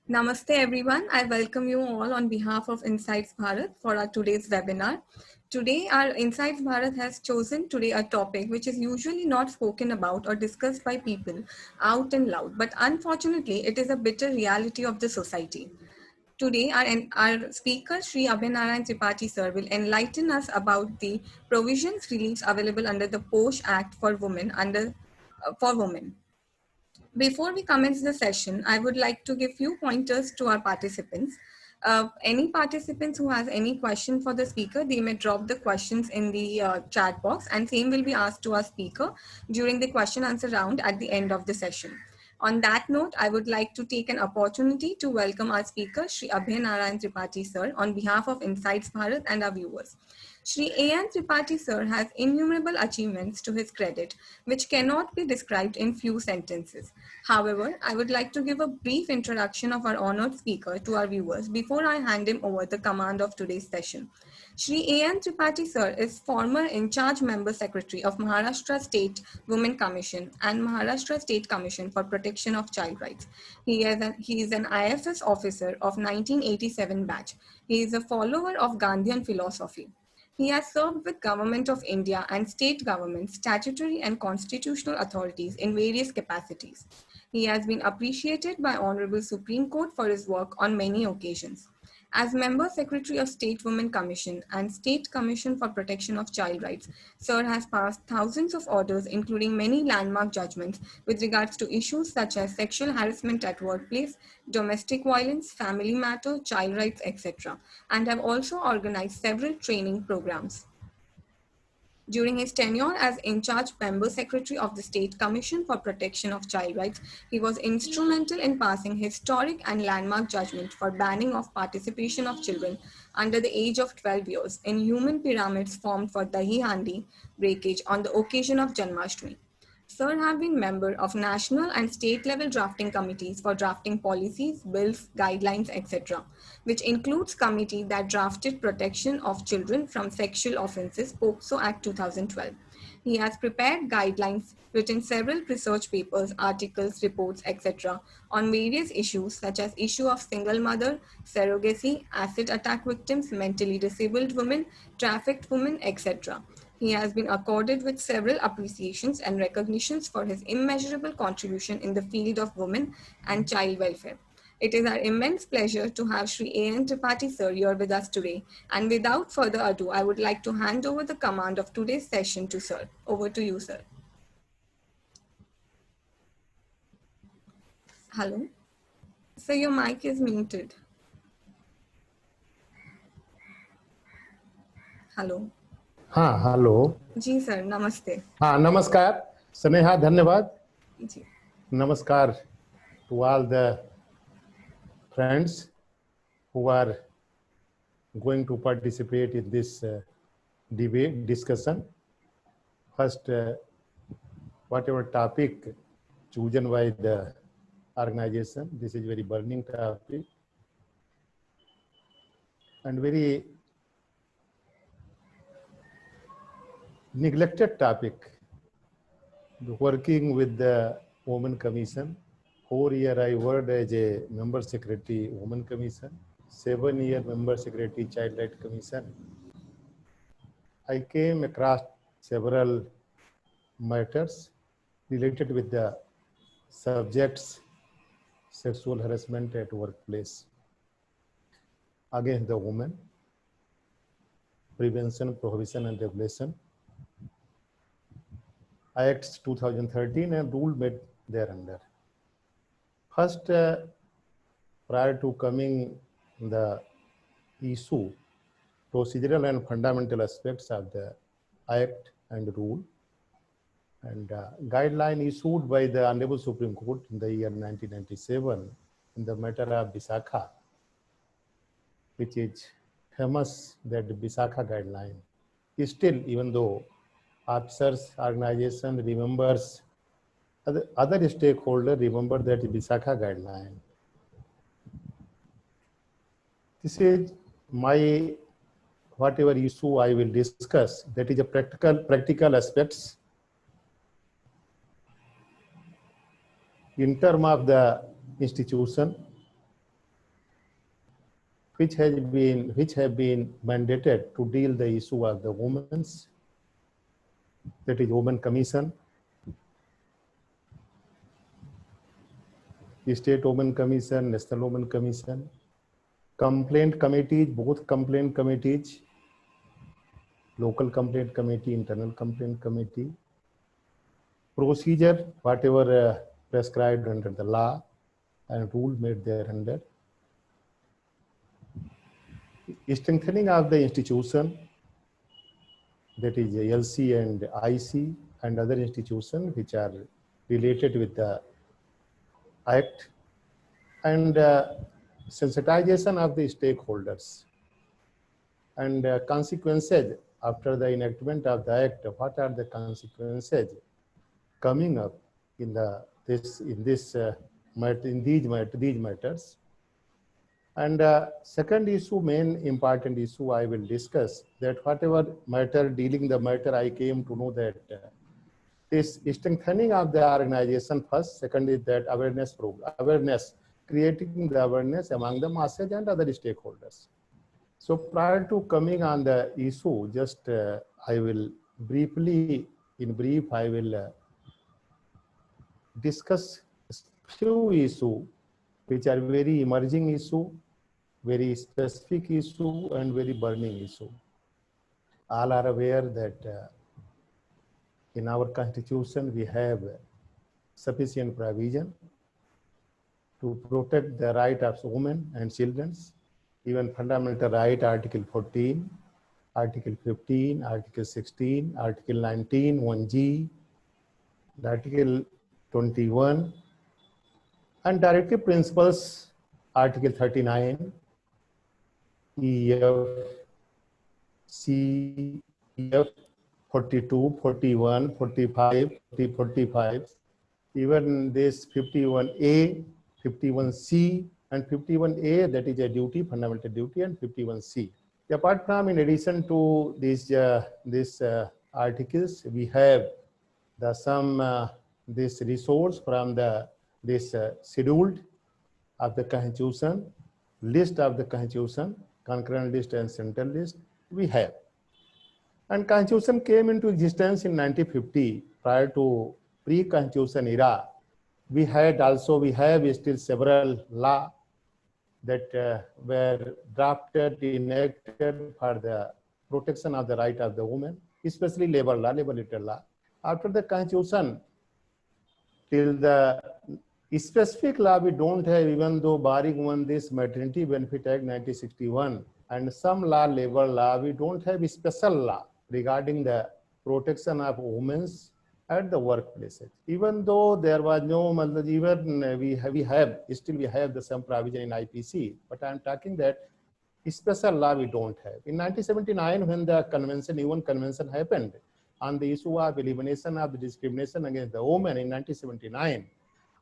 Namaste everyone. I welcome you all on behalf of Insights Bharat for our today's webinar. Today our Insights Bharat has chosen today a topic which is usually not spoken about or discussed by people out and loud, but unfortunately it is a bitter reality of the society. Today, our speaker, Sri Abhinarayan Tripathi sir, will enlighten us about the provisions reliefs available under the POSH Act for women. Before we commence the session, I would like to give few pointers to our participants. Any participants who has any question for the speaker, they may drop the questions in the chat box and same will be asked to our speaker during the question answer round at the end of the session. On that note, I would like to take an opportunity to welcome our speaker, Shri Abhay Narayan Tripathi sir, on behalf of Insights Bharat and our viewers. Shri A.N. Tripathi sir has innumerable achievements to his credit, which cannot be described in few sentences. However, I would like to give a brief introduction of our honored speaker to our viewers before I hand him over the command of today's session. Shri A.N. Tripathi sir is former in-charge member secretary of Maharashtra State Women Commission and Maharashtra State Commission for Protection of Child Rights. He is an IFS officer of 1987 batch. He is a follower of Gandhian philosophy. He has served with Government of India and state governments, statutory and constitutional authorities in various capacities. He has been appreciated by Honorable Supreme Court for his work on many occasions. As Member Secretary of State Women Commission and State Commission for Protection of Child Rights, Sir has passed thousands of orders, including many landmark judgments with regards to issues such as sexual harassment at workplace, domestic violence, family matter, child rights, etc., and have also organized several training programs. During his tenure as in-charge member secretary of the State Commission for Protection of Child Rights, he was instrumental in passing historic and landmark judgment for banning of participation of children under the age of 12 years in human pyramids formed for Dahi Handi breakage on the occasion of Janmashtami. Sir have been member of national and state level drafting committees for drafting policies, bills, guidelines, etc., which includes committee that drafted protection of children from sexual offences POCSO Act 2012. He has prepared guidelines, written several research papers, articles, reports, etc. on various issues such as issue of single mother, surrogacy, acid attack victims, mentally disabled women, trafficked women, etc. He has been accorded with several appreciations and recognitions for his immeasurable contribution in the field of women and child welfare. It is our immense pleasure to have Sri A.N. Tripathi sir here with us today. And without further ado, I would like to hand over the command of today's session to sir. Over to you, sir. Hello. Sir, your mic is muted. Hello. हाँ hello जी sir, नमस्ते. हाँ नमस्कार स्नेहा धन्यवाद जी. नमस्कार to all the friends who are going to participate in this debate discussion. First, whatever topic chosen by the organization, this is very burning topic and very neglected topic. Working with the Women Commission, 4 years I worked as a member secretary Women Commission, 7 years member secretary Child Right Commission. I came across several matters related with the subjects sexual harassment at workplace against the women, prevention, prohibition and regulation, Acts 2013 and rule made thereunder. First, prior to coming the issue, procedural and fundamental aspects of the Act and rule, and guideline issued by the Honorable Supreme Court in the year 1997 in the matter of Visakha, which is famous, that Visakha guideline is still, even though officers, organization remembers, other stakeholders remember that Visakha guideline. This is my whatever issue I will discuss, that is a practical aspects in terms of the institution, which have been mandated to deal the issue of the women's, that is Women Commission, State Women Commission, National Women Commission, complaint committees, both complaint committees, local complaint committee, internal complaint committee, procedure, whatever prescribed under the law and rule made thereunder, strengthening of the institution, that is LC and IC and other institutions which are related with the act, and sensitization of the stakeholders, and consequences after the enactment of the act. What are the consequences coming up in these matters? And second issue, main important issue I will discuss, that whatever matter dealing the matter, I came to know that this strengthening of the organization first. Second is that awareness program, creating the awareness among the masses and other stakeholders. So prior to coming on the issue, just I will briefly, I will discuss few issues which are very emerging issue, very specific issue, and very burning issue. All are aware that in our constitution we have sufficient provision to protect the right of women and children, even fundamental right, Article 14, Article 15, Article 16, Article 19, 1G, Article 21, and directive principles, Article 39, EF, C, EF, 42, 41, 45, 45, even this 51A, 51C, and 51A, that is a duty, fundamental duty, and 51C. Apart from, in addition to these articles, we have this resource from this scheduled of the Constitution, list of the Constitution, concurrent list and central list we have. And Constitution came into existence in 1950. Prior to pre-Constitution era, we have still several laws that were drafted, enacted for the protection of the right of the woman, especially labor law, labor-related law. After the Constitution, till the specific law we don't have, even though barring one this Maternity Benefit Act 1961 and some law, labor law, we don't have a special law regarding the protection of women at the workplaces. Even though there was no, even we have the some provision in IPC, but I'm talking that special law we don't have. In 1979, when the convention, UN convention happened on the issue of elimination of the discrimination against the women in 1979,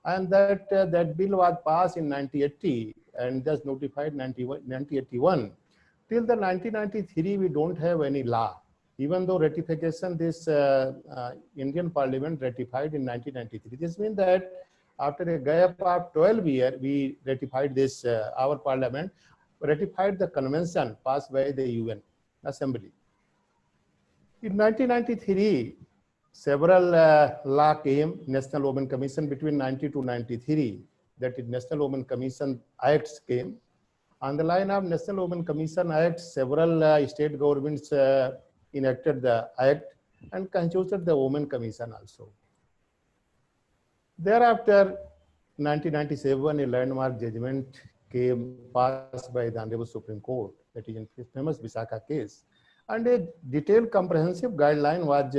and that bill was passed in 1980 and just notified 1981. Till the 1993, we don't have any law. Even though ratification, this Indian Parliament ratified in 1993. This means that after a gap of 12 years, we ratified this, our Parliament ratified the convention passed by the UN Assembly. In 1993, several law came, National Women Commission between 90 to 93, that is National Women Commission Acts came. On the line of National Women Commission Act, several state governments enacted the act and constituted the Women Commission also. Thereafter, 1997, a landmark judgment came passed by the Honorable Supreme Court, that is in famous Visakha case. And a detailed comprehensive guideline was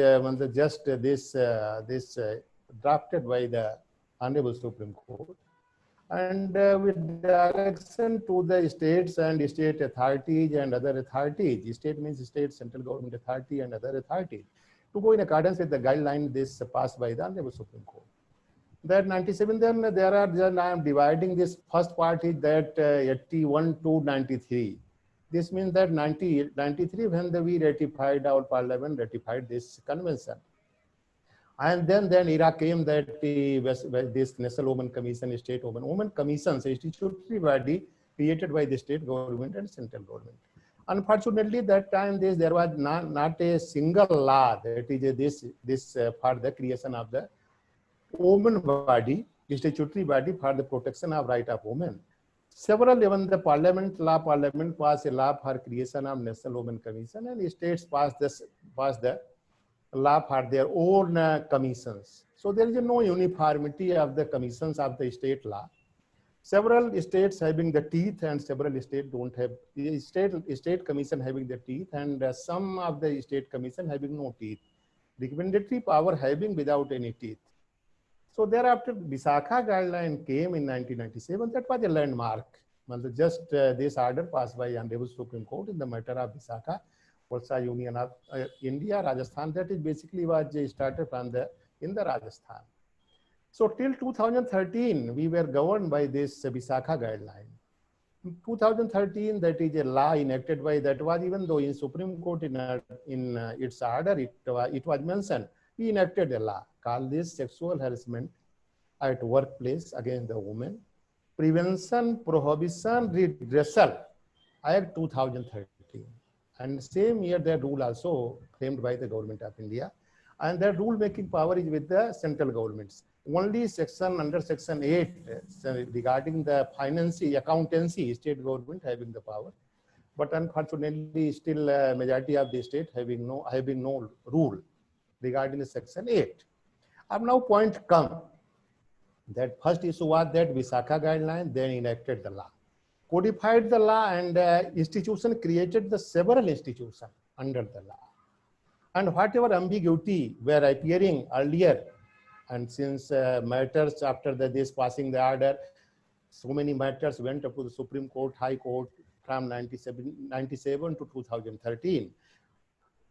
drafted by the Honorable Supreme Court. And with direction to the states and state authorities and other authorities, state means state, central government authority and other authorities, to go in accordance with the guideline this passed by the Honorable Supreme Court. That 97, then there are, I am dividing this first part is that 81 to 93. This means that 93 when we ratified, our Parliament ratified this convention. And then era came that this National Women Commission, State Women Commission, statutory body created by the state government and central government. Unfortunately, that time there was not a single law that is this for the creation of the women body, statutory body for the protection of right of women. Several, even the parliament passed a law for creation of National Women Commission, and states passed the law for their own commissions. So there is no uniformity of the commissions of the state law. Several states having the teeth and several states don't have. The state commission having the teeth, and some of the state commission having no teeth. Recommendatory power having without any teeth. So thereafter, Visakha guideline came in 1997. That was a landmark. Just this order passed by Honorable Supreme Court in the matter of Visakha, Orissa Union of India, Rajasthan. That is basically was started from in the Rajasthan. So till 2013, we were governed by this Visakha guideline. In 2013, that is a law enacted by that was, even though in Supreme Court in its order it was mentioned, we enacted a law called this Sexual Harassment at Workplace Against the Women, Prevention, Prohibition, Redressal Act 2013. And same year that rule also framed by the Government of India, and that rule making power is with the central governments. Only under section 8 regarding the financing, accountancy, state government having the power. But unfortunately, still majority of the state having no rule regarding the section 8. Now point come, that first issue was that Visakha guideline, then enacted the law, codified the law, and institution created the several institutions under the law. And whatever ambiguity were appearing earlier, and since matters after this passing the order, so many matters went up to the Supreme Court, High Court from 97 to 2013.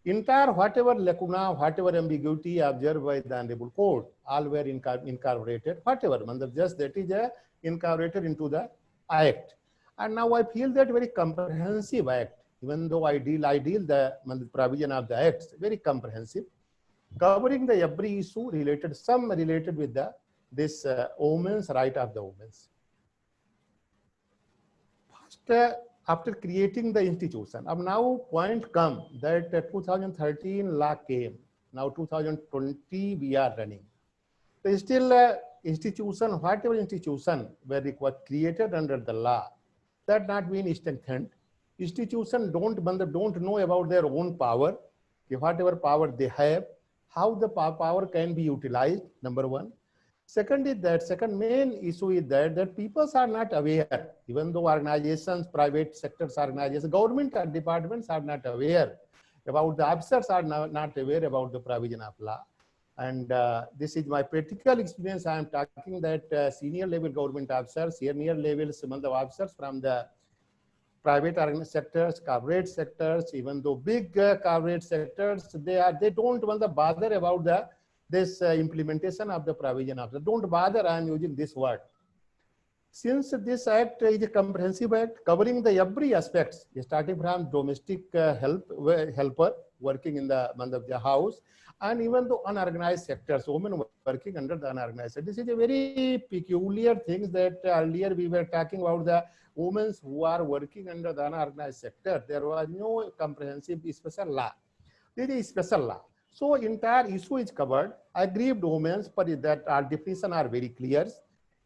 Entire whatever lacuna, whatever ambiguity observed by the Honorable Court, all were incorporated, whatever, just that is incorporated into the Act. And now I feel that very comprehensive Act, even though I deal the provision of the Act, very comprehensive, covering the every issue related, some related with this women's right of the women. First, after creating the institution, now point come that 2013 law came. Now 2020 we are running. So still institution, whatever institution were created under the law, that not being strengthened. Institution don't know about their own power, whatever power they have, how the power can be utilized, number one. Second is that, second main issue is that people are not aware, even though organizations, private sectors organizations, government departments are not aware about, the officers are not aware about the provision of law. And this is my practical experience. I am talking that senior level government officers, senior level officers from the private sectors, corporate sectors, even though big corporate sectors, they don't want to bother about this implementation of the provision of the, don't bother, I am using this word. Since this act is a comprehensive act covering the every aspects, starting from domestic helper working in the house, and even the unorganized sectors, women working under the unorganized sector. This is a very peculiar thing that earlier we were talking about the women who are working under the unorganized sector. There was no comprehensive special law. This is special law. So entire issue is covered. Aggrieved women, but that our definition are very clear.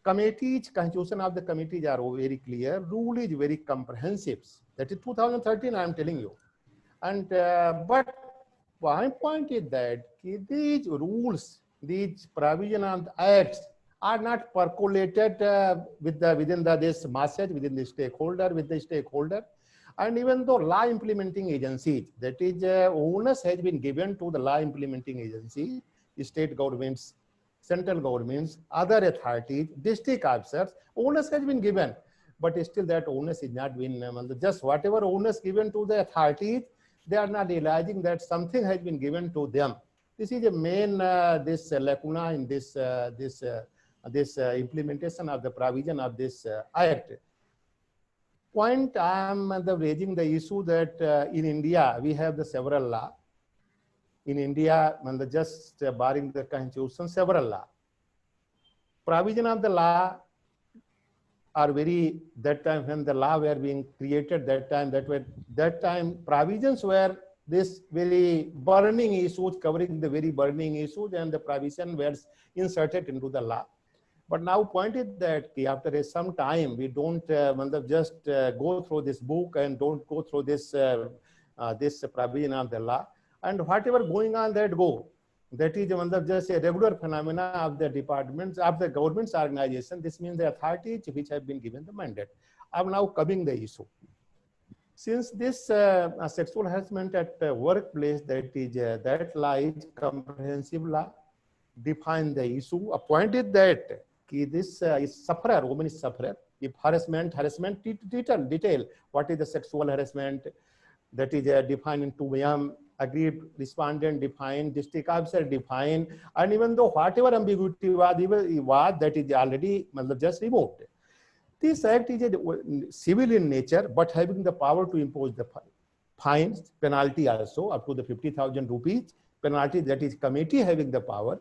Committees, constitution of the committees are very clear. Rule is very comprehensive. That is 2013, I am telling you. And but my point is that these rules, these provision of the acts are not percolated within this message, within the stakeholder, and even though law implementing agencies, that is onus has been given to the law implementing agency, state governments, central governments, other authorities, district officers, onus has been given, but still that onus is not been, just whatever onus given to the authorities, they are not realizing that something has been given to them. This is the main this lacuna in this implementation of the provision of this act. Point, I am raising the issue that in India we have the several law. In India, just barring the constitution, several law. Provision of the law are very, that time when the law were being created, that time provisions were this very burning issues, covering the very burning issues, and the provision were inserted into the law. But now point is that after some time, we don't just go through this book and don't go through this this provision of the law, and whatever going on, that go. That is just a regular phenomena of the departments of the government's organization. This means the authorities which have been given the mandate are now coming the issue. Since this sexual harassment at workplace, that law is comprehensive law, define the issue, appointed that this is sufferer, woman is sufferer. If harassment detail, what is the sexual harassment, that is defined in 2M, agreed respondent defined, district officer defined, and even though whatever ambiguity was that is already just removed. This act is civil in nature, but having the power to impose the fines, penalty also up to the 50,000 rupees penalty. That is committee having the power.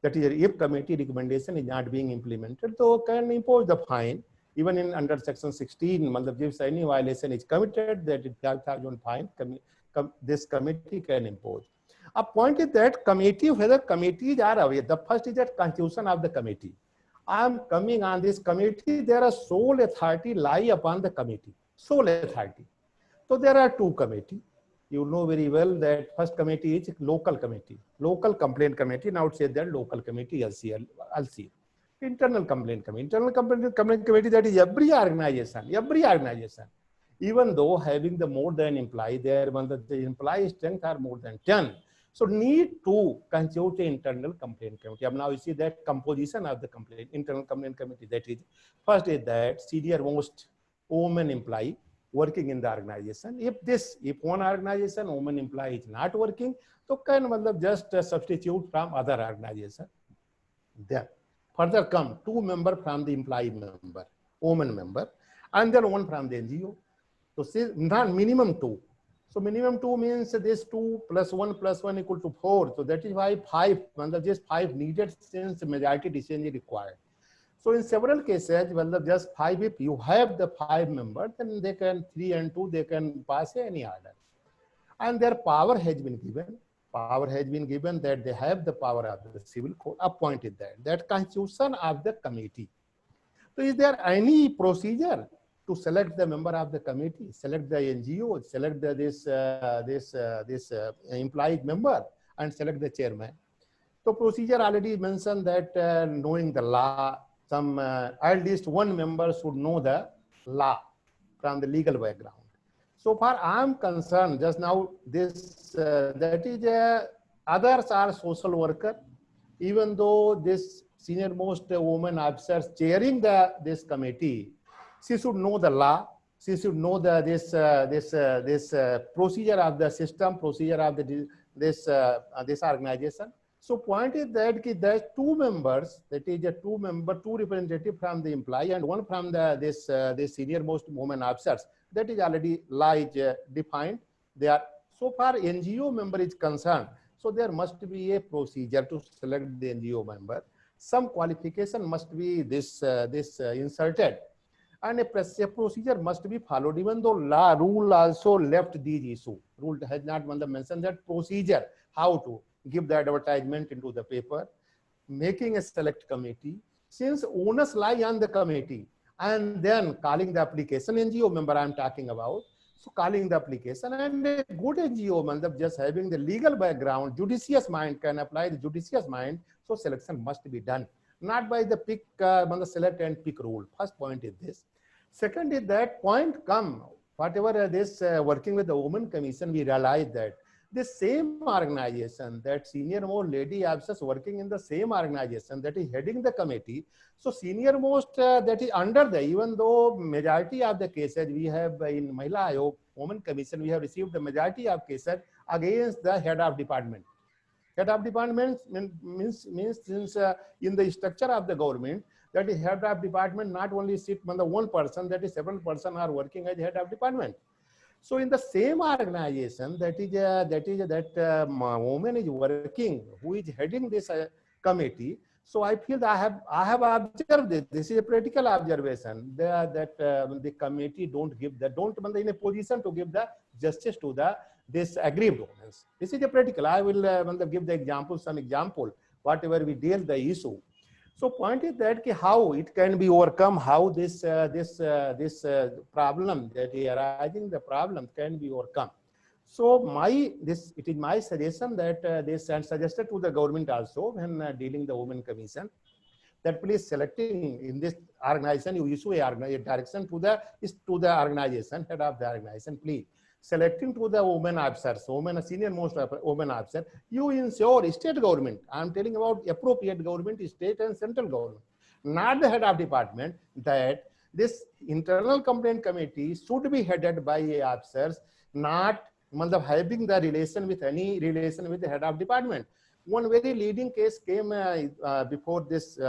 That is, if committee recommendation is not being implemented, so can impose the fine. Even in under section 16, if any violation is committed, that is 5,000 fine. This committee can impose. A point is that committee, whether committees are aware. The first is that constitution of the committee. I am coming on this committee. There are sole authority lie upon the committee. Sole authority. So there are two committees. You know very well that first committee is local committee, local complaint committee. Now it says that local committee, LC. Internal complaint committee. Internal complaint committee, that is every organization. Even though having the more than employee, there the employee strength are more than 10. So need to constitute an internal complaint committee. Now you see that composition of the internal complaint committee. That is, first is that senior most woman employee working in the organization. If one organization woman employee is not working, so can just substitute from other organization. Then further come 2 members from the employee member, woman member, and then 1 from the NGO. So say not minimum 2. So minimum 2 means this 2 plus 1 plus 1 equal to 4. So that is why 5, just 5 needed, since majority decision is required. So in several cases, just 5, if you have the 5 members, then they can 3 and 2, they can pass any order. And their power has been given. Power has been given that they have the power of the civil court, appointed that constitution of the committee. So is there any procedure to select the member of the committee, select the NGO, select this employee member, and select the chairman? So procedure already mentioned that knowing the law, some at least 1 member should know the law from the legal background. So far I am concerned, just now this that is others are social worker. Even though this senior most woman officer chairing this committee, she should know the law. She should know this procedure of the system, procedure of the this organization. So point is that there's 2 members, that is 2 representative from the employee and 1 from this senior most woman officers. That is already law is defined. They are, so far NGO member is concerned. So there must be a procedure to select the NGO member. Some qualification must be inserted. And a procedure must be followed, even though rule also left these issues. Rule has not mentioned that procedure, how to give the advertisement into the paper, making a select committee, since onus lie on the committee, and then calling the application, NGO member I am talking about. So calling the application, and a good NGO, just having the legal background, judicious mind, can apply the judicious mind. So selection must be done, not by the pick, select and pick rule. First point is this. Second is that point come, whatever this working with the Women Commission, we realize that the same organization, that senior most lady officers working in the same organization, that is heading the committee. So senior most that is under the, even though majority of the cases we have in Mahila Ayog, Women Commission, we have received the majority of cases against the head of department. Head of department means since in the structure of the government, that is head of department not only sit on the 1 person, that is 7 persons are working as head of department. So in the same organization, that woman is working, who is heading this committee. So I feel that I have observed this. This is a practical observation that the committee don't give the don't in a position to give the justice to the this aggrieved women. This is a practical. I will give the example, some example, whatever we deal the issue. So point is that how it can be overcome, how this problem that is arising, the problem can be overcome. So it is my suggestion that this and suggested to the government also when dealing the Women Commission, that please selecting in this organization, you issue a direction to the organization, head of the organization, please selecting to the women officers, senior most women officer, you ensure state government, I'm telling about appropriate government, state and central government, not the head of department, that this internal complaint committee should be headed by officers, not having the relation with any relation with the head of department. One very leading case came before this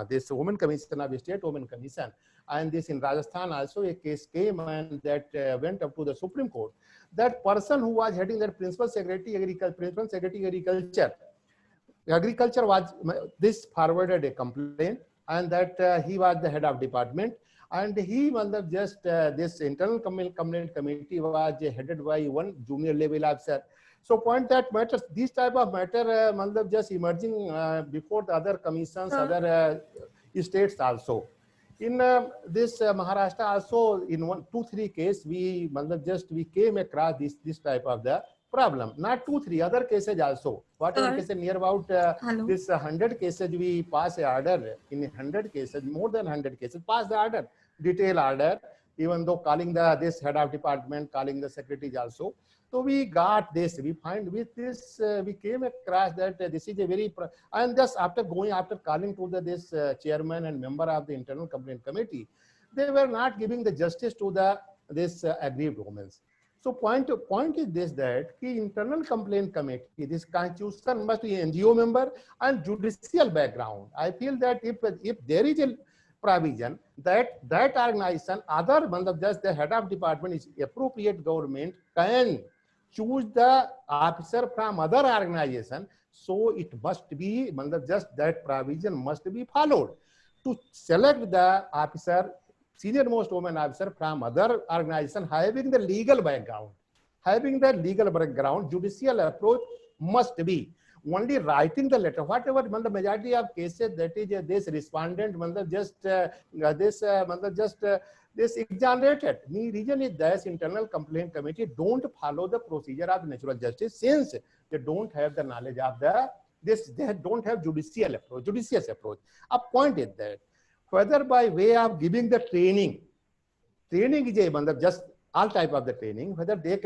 this Women Commission of State Women Commission, and this in Rajasthan also a case came and that went up to the Supreme Court. That person who was heading that principal secretary agriculture was this forwarded a complaint, and that he was the head of department, and he just this internal complaint committee was headed by one junior level officer. So point that matters, this type of matter just emerging before the other commissions, other states also. In this Maharashtra also, in 2-3 cases, we came across this type of the problem. Not 2-3 other cases also. Whatever cases near about this 100 cases, we pass a order in 100 cases, more than 100 cases, pass the order, detail order, even though calling this head of department, calling the secretaries also. So we got this, we find with this, we came across that this is a very, and just after calling to this chairman and member of the internal complaint committee, they were not giving the justice to this aggrieved women. So point is this, that internal complaint committee, this constitution must be NGO member and judicial background. I feel that if there is a provision that organization, other just the head of department is appropriate government can choose the officer from other organization, so it must be just that provision must be followed to select the officer, senior most woman officer from other organization having the legal background. Having the legal background, judicial approach must be only writing the letter. Whatever the majority of cases, that is this respondent this exonerated. The reason is this internal complaint committee don't follow the procedure of natural justice, since they don't have the knowledge of they don't have judicious approach. A point is that whether by way of giving the training is a just all type of the training, whether they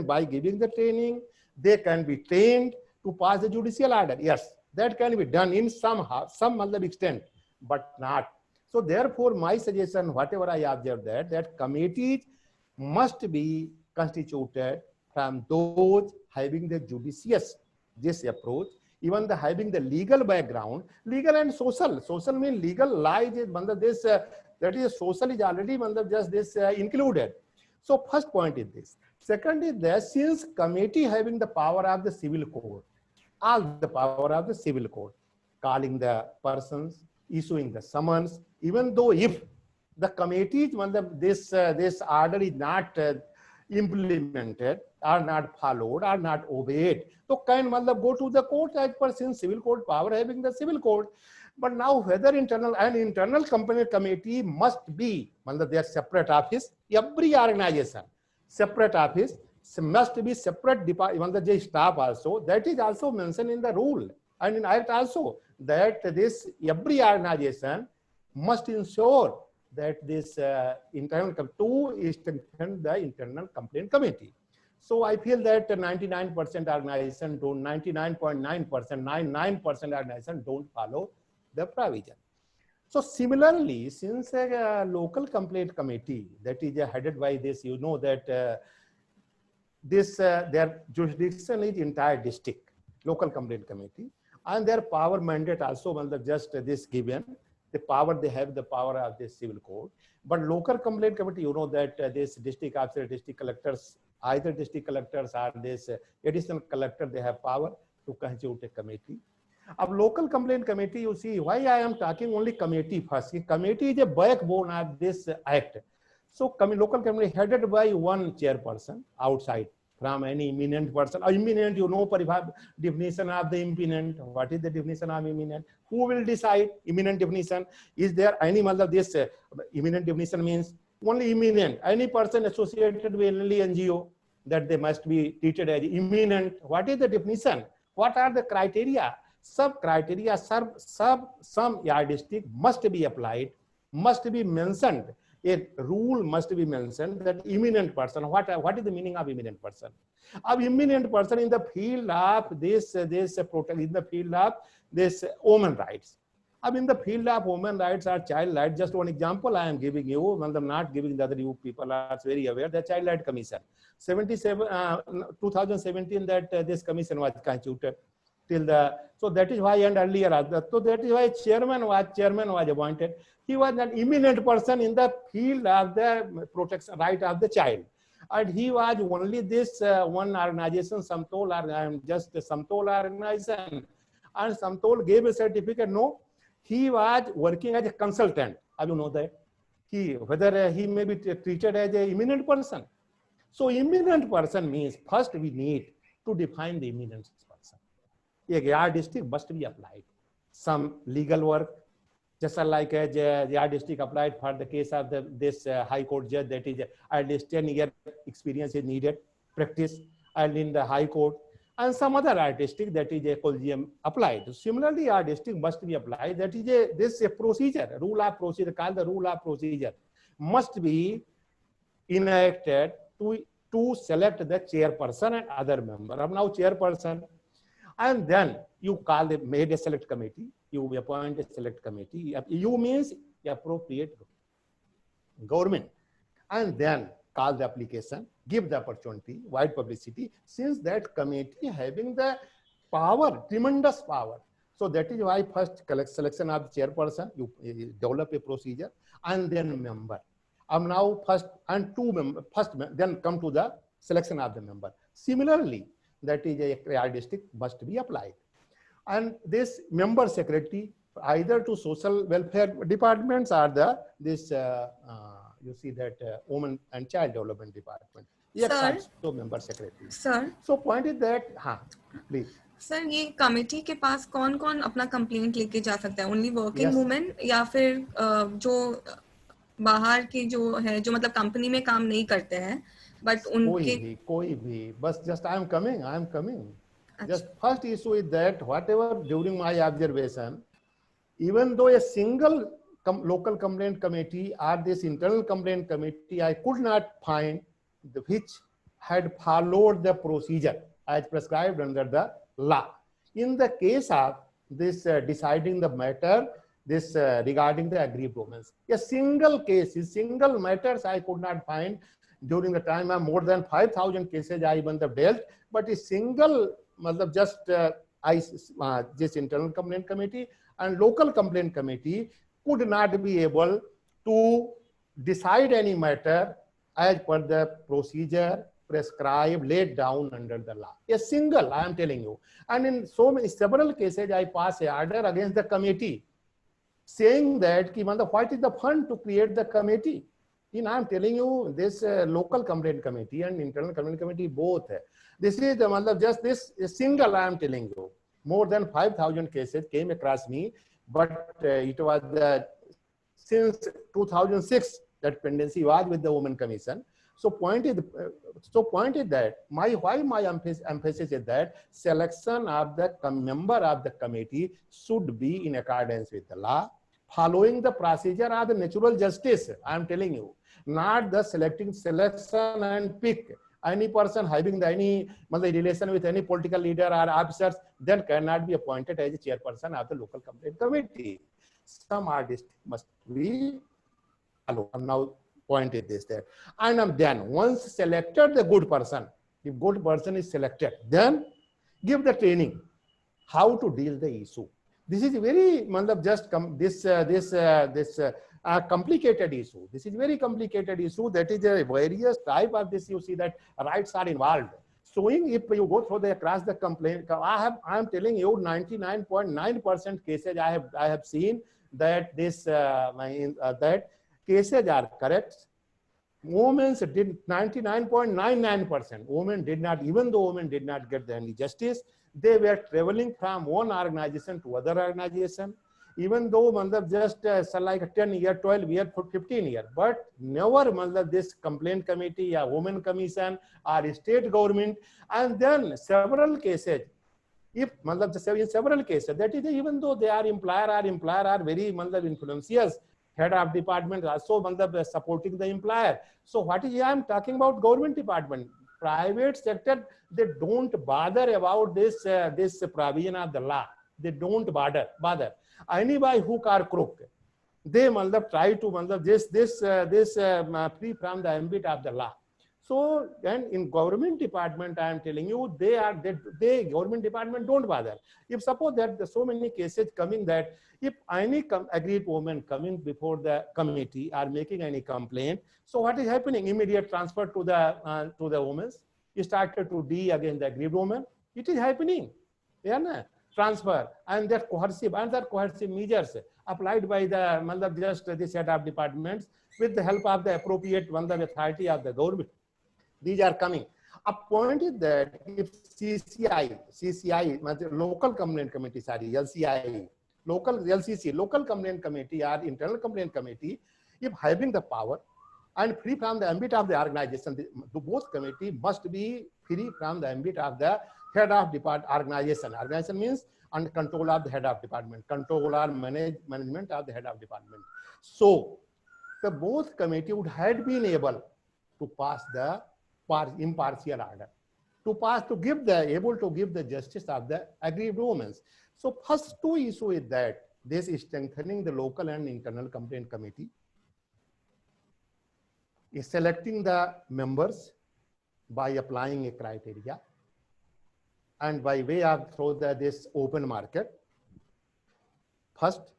by giving the training, they can be trained to pass the judicial order. Yes, that can be done in some extent, but not. So therefore, my suggestion, whatever I observed, that committees must be constituted from those having the judicious approach, even having the legal background, legal and social. Social means legal, lies is that is social is already just this included. So first point is this. Second is that since committee having the power of the civil code, all the power of the civil code, calling the persons, issuing the summons, even though if the committees, this order is not implemented, are not followed, are not obeyed, so can go to the court as per since civil code power having the civil code. But now whether internal complaint committee must be their separate office, every organization separate office must be separate department, the staff also, that is also mentioned in the rule and in act also, that this every organization must ensure that this internal to strengthen the internal complaint committee. So I feel that 99% organization don't, 99.9%, 99% organization don't follow the provision. So similarly, since a local complaint committee that is headed by this, you know that their jurisdiction is entire district, local complaint committee, and their power mandate also just this given, the power they have, the power of the civil code. But local complaint committee, you know that this district officer, district collectors, either district collectors or this additional collector, they have power to constitute a committee. Of local complaint committee, you see why I am talking only committee first. Committee is a backbone of this act. So local committee headed by one chairperson outside from any eminent person. Eminent, you know, definition of the eminent. What is the definition of eminent? Who will decide eminent definition? Is there any of this eminent definition means only eminent. Any person associated with any NGO that they must be treated as eminent. What is the definition? What are the criteria? Sub criteria, some yardstick must be applied, must be mentioned. A rule must be mentioned that eminent person. What is the meaning of eminent person? Of eminent person in the field of this in the field of this women rights. In the field of women rights or child rights, just one example I am giving you, and I'm not giving the other you people are very aware, the Child Rights Commission. 2017 that this commission was constituted till the, so that is why, and earlier, so that is why chairman was appointed. He was an eminent person in the field of the protection right of the child. And he was only this one organization, Samtol, just Samtol organization. And Samtol gave a certificate, no, he was working as a consultant. You know that? Whether he may be treated as an eminent person. So eminent person means first we need to define the eminent person. A yardstick must be applied. Some legal work, just like a yardstick applied for the case of this High Court judge, that is at least 10-year experience is needed, practice, and in the High Court. And some other artistic, that is a collegium applied. Similarly, artistic must be applied. That is this procedure, rule of procedure, called the rule of procedure, must be enacted to select the chairperson and other member. Now chairperson, and then you call the made a select committee. You appoint a select committee. You means appropriate government, and then call the application, give the opportunity, wide publicity, since that committee having the power, tremendous power. So that is why first selection of the chairperson, you develop a procedure, and then member. Now first and two member, then come to the selection of the member. Similarly, that is a yardstick must be applied. And this member secretary, either to social welfare departments or this you see that women and child development department. Sir, so member secretary. Sir. So point is that, please. Sir ये committee के पास कौन कौन अपना complaint लेके जा सकता है? Only working women या फिर जो बाहर की जो है, जो मतलब कंपनी में काम नहीं करते हैं, बट उनके कोई भी बस just I am coming just first issue is that whatever during my observation, even though a single local complaint committee or this internal complaint committee, I could not find which had followed the procedure as prescribed under the law. In the case of this deciding the matter, this regarding the aggrieved women, a single case, single matters I could not find during the time of more than 5,000 cases I even dealt, but a single just this internal complaint committee and local complaint committee could not be able to decide any matter as per the procedure prescribed, laid down under the law. A single, I am telling you. And in so many several cases, I pass a order against the committee saying that what is the fund to create the committee? I am telling you, this local complaint committee and internal complaint committee both. This is just this single, I am telling you. More than 5,000 cases came across me, but it was since 2006 that pendency was with the Women Commission. So point is that why my emphasis is that selection of the member of the committee should be in accordance with the law, following the procedure of the natural justice. I am telling you, not the selection and pick. Any person having any relation with any political leader or officers then cannot be appointed as a chairperson of the local complaint committee. Some artist must be followed. Now point is this there. And then once selected the good person, if good person is selected, then give the training how to deal the issue. This is very complicated issue. This is very complicated issue. That is a various type of this. You see that rights are involved. showing, if you go through the across the complaint, I am telling you 99.9% cases I have seen that this that cases are correct. Women did 99.99%. Women did not, even though women did not get any justice, they were traveling from one organization to other organization. Even though just like 10 year, 12 year, 15 year, but never this complaint committee or women commission or state government. And then several cases, if in several cases, that is even though they are employer are very influential, head of department also supporting the employer. So what is I am talking about government department, private sector, they don't bother about this this provision of the law. They don't bother. Anybody hook or crook, they try to this free from the ambit of the law. So then in government department, I am telling you, they government department don't bother. If suppose that there are so many cases coming that if any aggrieved woman coming before the committee are making any complaint, so what is happening? Immediate transfer to the women. You started to D against the aggrieved woman. It is happening. Yeah, transfer and that coercive measures applied by the just the head of departments with the help of the appropriate authority of the government. These are coming. A point is that if CCI, local complaint committee, sorry, LCI, LCC, local complaint committee or internal complaint committee, if having the power and free from the ambit of the organization, the both committee must be free from the ambit of the head of department organization. Organization means under control of the head of department, control or management of the head of department. So the both committee would have been able to pass the impartial order, able to give the justice of the aggrieved women. So first two issue is that this is strengthening the local and internal complaint committee, is selecting the members by applying a criteria and by way of through this open market. First,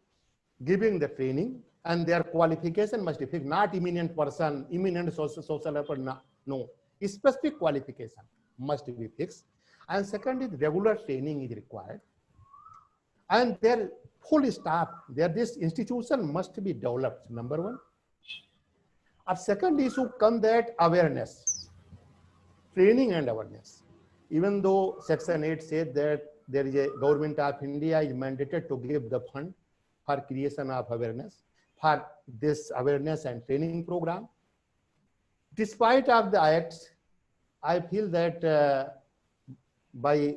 giving the training and their qualification must be fixed, not eminent person, eminent social effort, no. Specific qualification must be fixed. And second is regular training is required. And their full staff, this institution must be developed, number one. A second issue come that awareness, training and awareness. Even though Section 8 said that there is a government of India is mandated to give the fund for creation of awareness, for this awareness and training program. Despite of the acts, I feel that by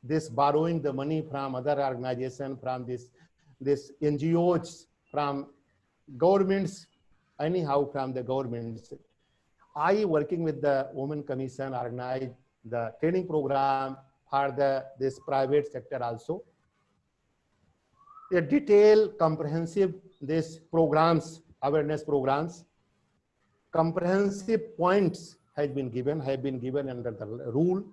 this borrowing the money from other organizations, from this NGOs, from governments, anyhow from the governments, I working with the Women Commission organized the training program for this private sector also. A detailed, comprehensive this programs, awareness programs, comprehensive points have been given under the rule,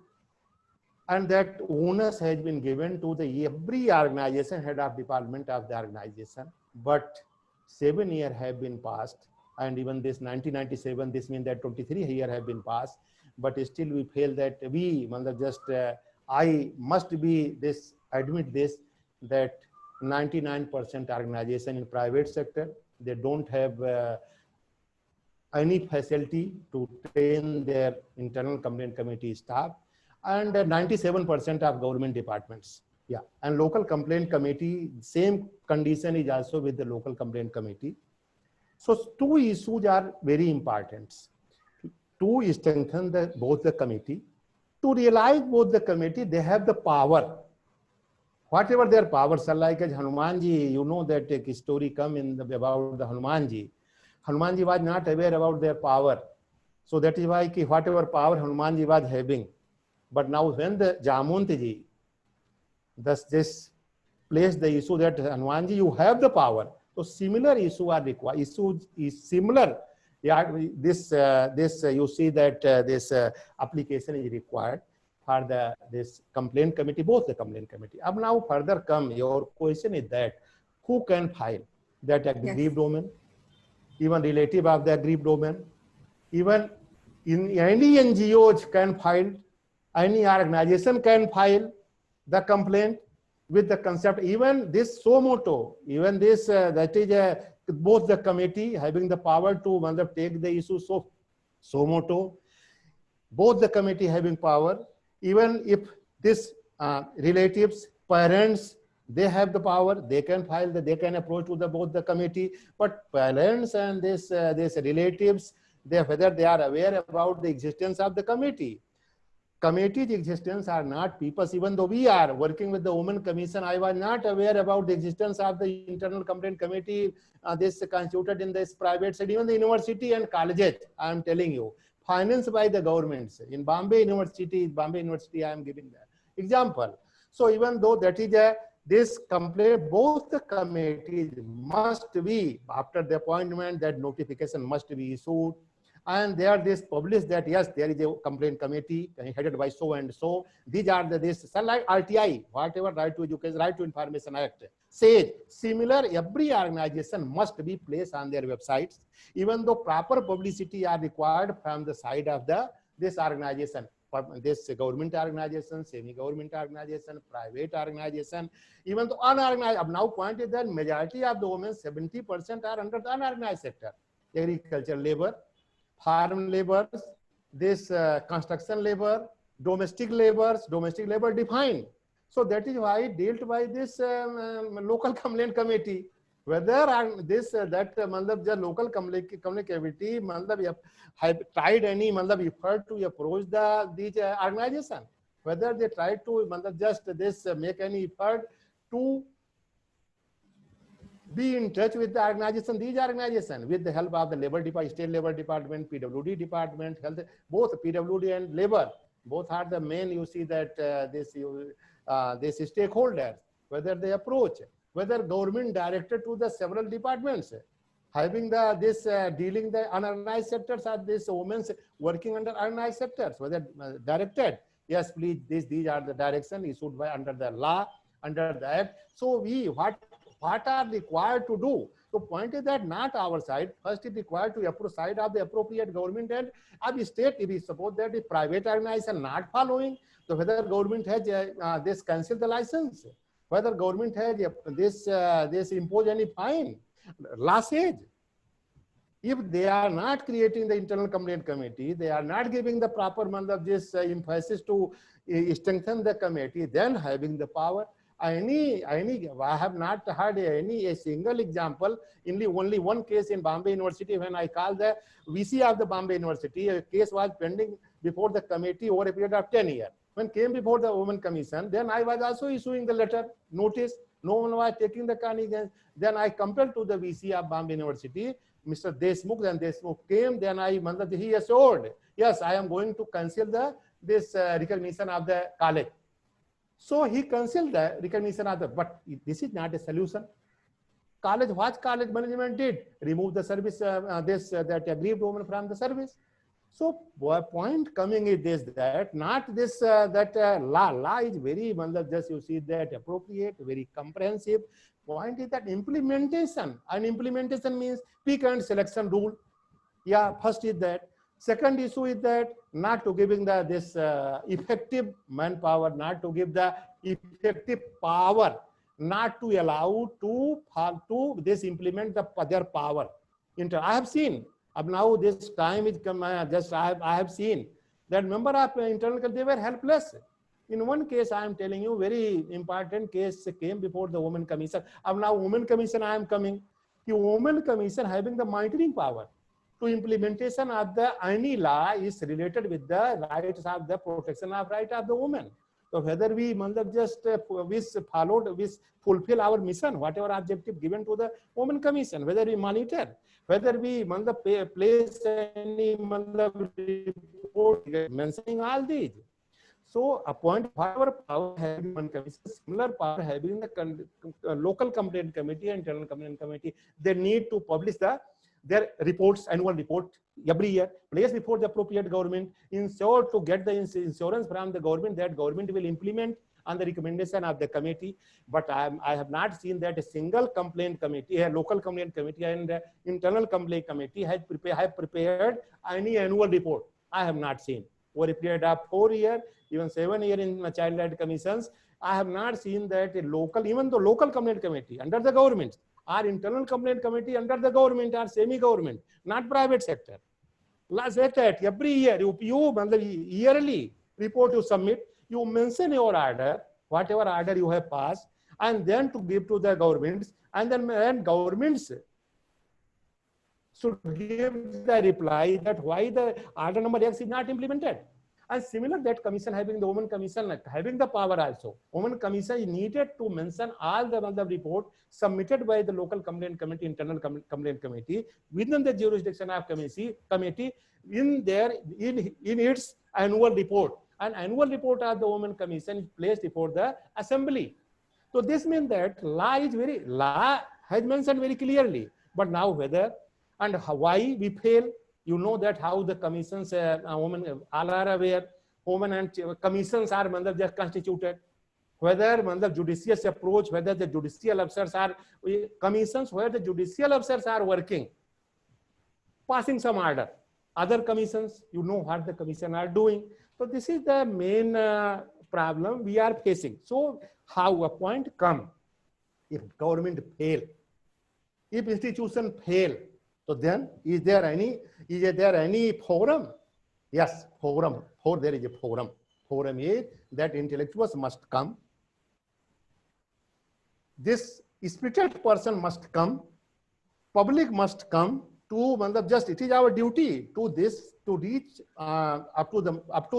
and that onus has been given to the every organization, head of department of the organization. But 7 years have been passed, and even this 1997, this means that 23 years have been passed, but still we feel that we I must be this, admit this, that 99% organization in private sector, they don't have any facility to train their internal complaint committee staff, and 97% of government departments. Yeah, and local complaint committee, same condition is also with the local complaint committee. So two issues are very important. To strengthen both the committee, to realize both the committee, they have the power. Whatever their powers are, like as Hanumanji, you know that a story come in about the Hanumanji. Hanumanji was not aware about their power. So that is why whatever power Hanumanji was having. But now when the Jamontiji, thus this placed the issue that Hanumanji, you have the power. So similar issue are required. Issue is similar. Yeah, this you see that this application is required for this complaint committee, both the complaint committee. Now further come, your question is that who can file that aggrieved woman, even relative of the aggrieved woman, even in any NGOs can file Any organization can file the complaint with the concept. Even this suo motu, even this that is both the committee having the power to take the issue suo motu, both the committee having power. Even if this relatives, parents, they have the power, they can file, they can approach to the both the committee. But parents and this relatives, whether they are aware about the existence of the committee's existence or not. People, even though we are working with the Women Commission, I was not aware about the existence of the internal complaint committee, this constituted in this private setting. Even the university and colleges, I am telling you, financed by the governments. In Bombay University, I am giving the example. So even though that is this complaint, both the committees must be, after the appointment, that notification must be issued. And there this published that yes, there is a complaint committee headed by so and so. These are this like RTI, whatever Right to Education, Right to Information Act says. Similar, every organization must be placed on their websites, even though proper publicity are required from the side of this organization. This government organization, semi-government organization, private organization, even the unorganized. Now point is that majority of the women, 70% are under the unorganized sector. Agricultural labor, farm laborers, this construction labor, domestic labor defined. So that is why dealt by this local complaint committee. Whether this the local complaint committee have tried any effort to approach these organization, whether they try to just this make any effort to be in touch with the organization, these organizations, with the help of the labor department, state labor department, PWD department, health, both PWD and labor, both are the main, you see that this stakeholders, whether they approach, whether government directed to the several departments, having dealing the unorganized sectors or this women's working under unorganized sectors, whether directed, yes, please, these are the direction issued by under the law, under the act. So what are required to do? So point is that not our side. First, it required to approve side of the appropriate government and of the state. If we suppose that the private organization not following, so whether government has this cancel the license, whether government has this impose any fine, last age. If they are not creating the internal complaint committee, they are not giving the proper this emphasis to strengthen the committee, then having the power. I have not heard a single example. Only one case in Bombay University, when I called the VC of the Bombay University, a case was pending before the committee over a period of 10 years. When came before the Women Commission, then I was also issuing the letter, notice, no one was taking the cognizance. Then I compelled to the VC of Bombay University, Mr. Deshmukh, and Deshmukh came, then he assured, yes, I am going to cancel this recognition of the college. So he canceled the recognition of the, but this is not a solution. What college management did? Remove the service, that aggrieved woman from the service. So point coming is this, that not this, law is very, just you see that appropriate, very comprehensive. Point is that implementation, and implementation means pick and selection rule. Yeah, first is that. Second issue is that not to giving this effective manpower, not to give the effective power, not to allow to this implement their power. I have seen, now this time is come, I have seen that member of internal, they were helpless. In one case, I am telling you, very important case came before the Women Commission. Now Women Commission, I am coming. The Women Commission having the monitoring power to implementation of the any law is related with the rights of the protection of right of the woman. So whether we just fulfill our mission, whatever objective given to the Women Commission, whether we monitor, whether we place any report mentioning all these. So appoint whatever power having Women Commission, similar power having the local complaint committee and internal complaint committee, they need to publish their reports, annual report every year, place before the appropriate government, ensure to get the insurance from the government that government will implement on the recommendation of the committee. But I have not seen that a single complaint committee, a local complaint committee and internal complaint committee have prepared any annual report. I have not seen. over a period of 4 years, even 7 years in my child right commissions, I have not seen that a local, even the local complaint committee under the government, or internal complaint committee under the government or semi-government, not private sector. Last that every year, you yearly report you submit, you mention your order, whatever order you have passed, and then to give to the governments, and then governments should give the reply that why the order number X is not implemented. And similar, that commission having the women commission having the power also. Women commission is needed to mention all the report submitted by the local complaint committee, internal complaint committee within the jurisdiction of committee in its annual report. An annual report of the women commission is placed before the assembly. So this means that law has mentioned very clearly, but now whether and why we fail, you know that how the commissions, women all are aware, women and commissions are just constituted. Whether judicious approach, whether the judicial officers are commissions where the judicial officers are working, passing some order. Other commissions, you know what the commission are doing. So this is the main problem we are facing. So how a point come if government fail, if institution fail, so then is there any forum? Yes, forum. There is a forum. Forum is that intellectuals must come. This spirited person must come. Public must come to just it is our duty to reach up to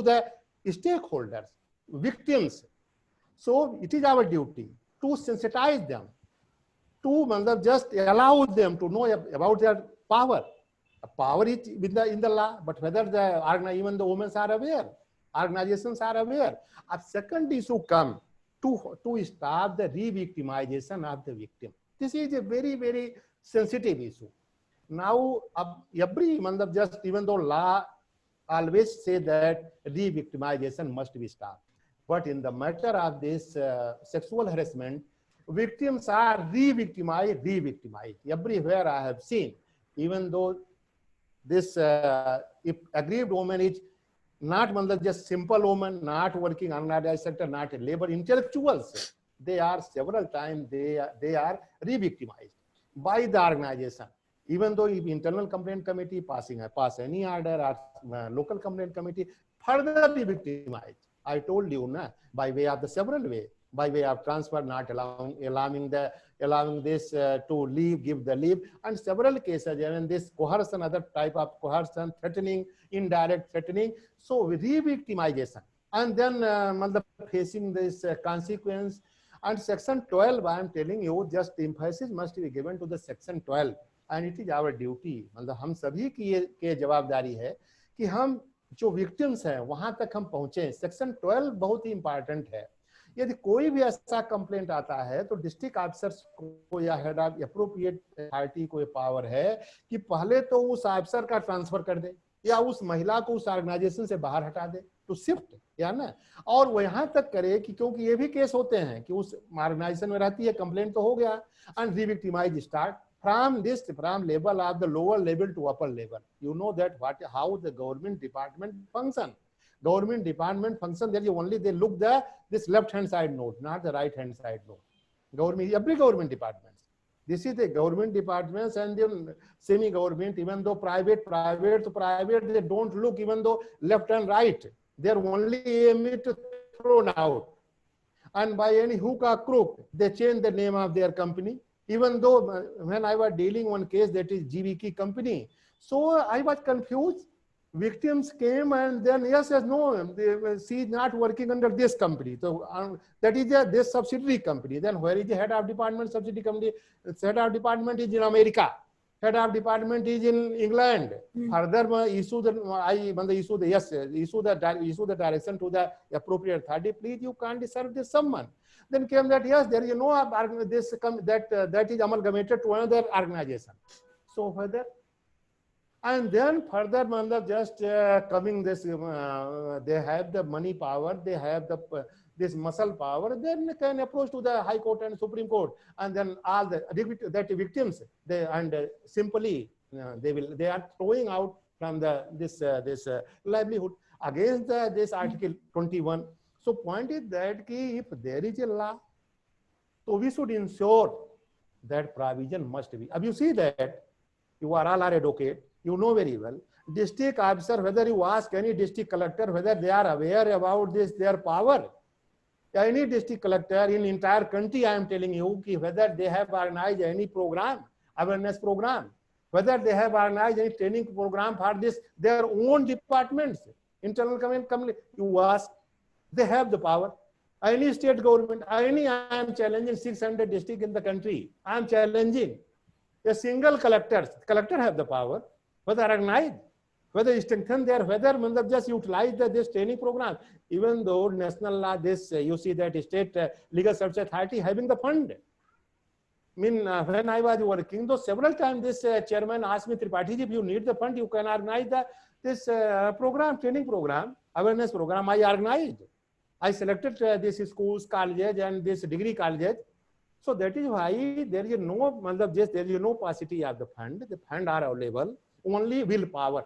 the stakeholders, victims. So it is our duty to sensitize them, to just allow them to know about their power. Power is in the law, but whether even the women are aware, organizations are aware. A second issue come to stop the re-victimization of the victim. This is a very, very sensitive issue. Now, every just even though law always say that re-victimization must be stopped, but in the matter of this sexual harassment, victims are re-victimized. Everywhere I have seen, even though this if aggrieved woman is not just simple woman, not working unorganized sector, not a labor, intellectuals, they are several times they are re-victimized by the organization. Even though if internal complaint committee pass any order or local complaint committee further re-victimized. I told you, by way of the several way, by way of transfer, not allowing this to leave, give the leave, and several cases, and this coercion, other type of coercion, threatening, indirect threatening. So re-victimization, and then facing this consequence. And section 12, I am telling you, just emphasis must be given to the section 12, and it is our duty. हम सभी की जवाबदारी है कि हम जो victims हैं वहां तक हम पहुंचे. सेक्शन 12 बहुत ही इंपॉर्टेंट है. यदि कोई भी ऐसा कंप्लेंट आता है तो डिस्ट्रिक्ट ऑफिसर्स को या हेड ऑफ एप्रोप्रिएट अथॉरिटी को पावर है कि पहले तो उस ऑफिसर का ट्रांसफर कर दे या उस महिला को उस ऑर्गेनाइजेशन से बाहर हटा दे, तो शिफ्ट या ना, और वो यहाँ तक करे कि क्योंकि ये भी केस होते हैं कि उस ऑर्गेनाइजेशन में रहती है, कंप्लेंट तो हो गया, and revictimise start from level of the lower level to upper level. You know that how the government department function. Government department function, there is only they look this left hand side note, not the right hand side note. Every government department. This is the government departments, and then semi-government, even though private, they don't look even though left and right. They are only aimed to thrown out. And by any hook or crook, they change the name of their company. Even though when I was dealing one case that is GVK company, so I was confused. Victims came and then no, she is not working under this company. So that is this subsidiary company. Then where is the head of department subsidiary company? Head of department is in America. Head of department is in England. Further, issue the direction to the appropriate authority. Please, you can't serve this someone. Then came that yes, there is no that is amalgamated to another organization. So further, and then further, just coming this, they have the money power, they have this muscle power, then can approach to the High Court and Supreme Court, and then all that victims, simply they are throwing out from this livelihood. against this Article 21. So point is that if there is a law, so we should ensure that provision must be. You see that you are all advocate, you know very well. District officer, whether you ask any district collector whether they are aware about this, their power. Any district collector in entire country, I am telling you, whether they have organized any program, awareness program, whether they have organized any training program for this, their own departments, internal community, you ask, they have the power. Any state government, I am challenging 600 districts in the country. I am challenging a single collector have the power, whether organized, whether strengthen their, whether just utilize this training program. Even though national law, this you see that state legal service authority having the fund. I mean, when I was working, though several times this chairman asked me, Tripathi, if you need the fund, you can organize this program, training program, awareness program. I organized. I selected these schools, colleges, and this degree colleges. So that is why there is no paucity of the fund. The fund are available. Only willpower.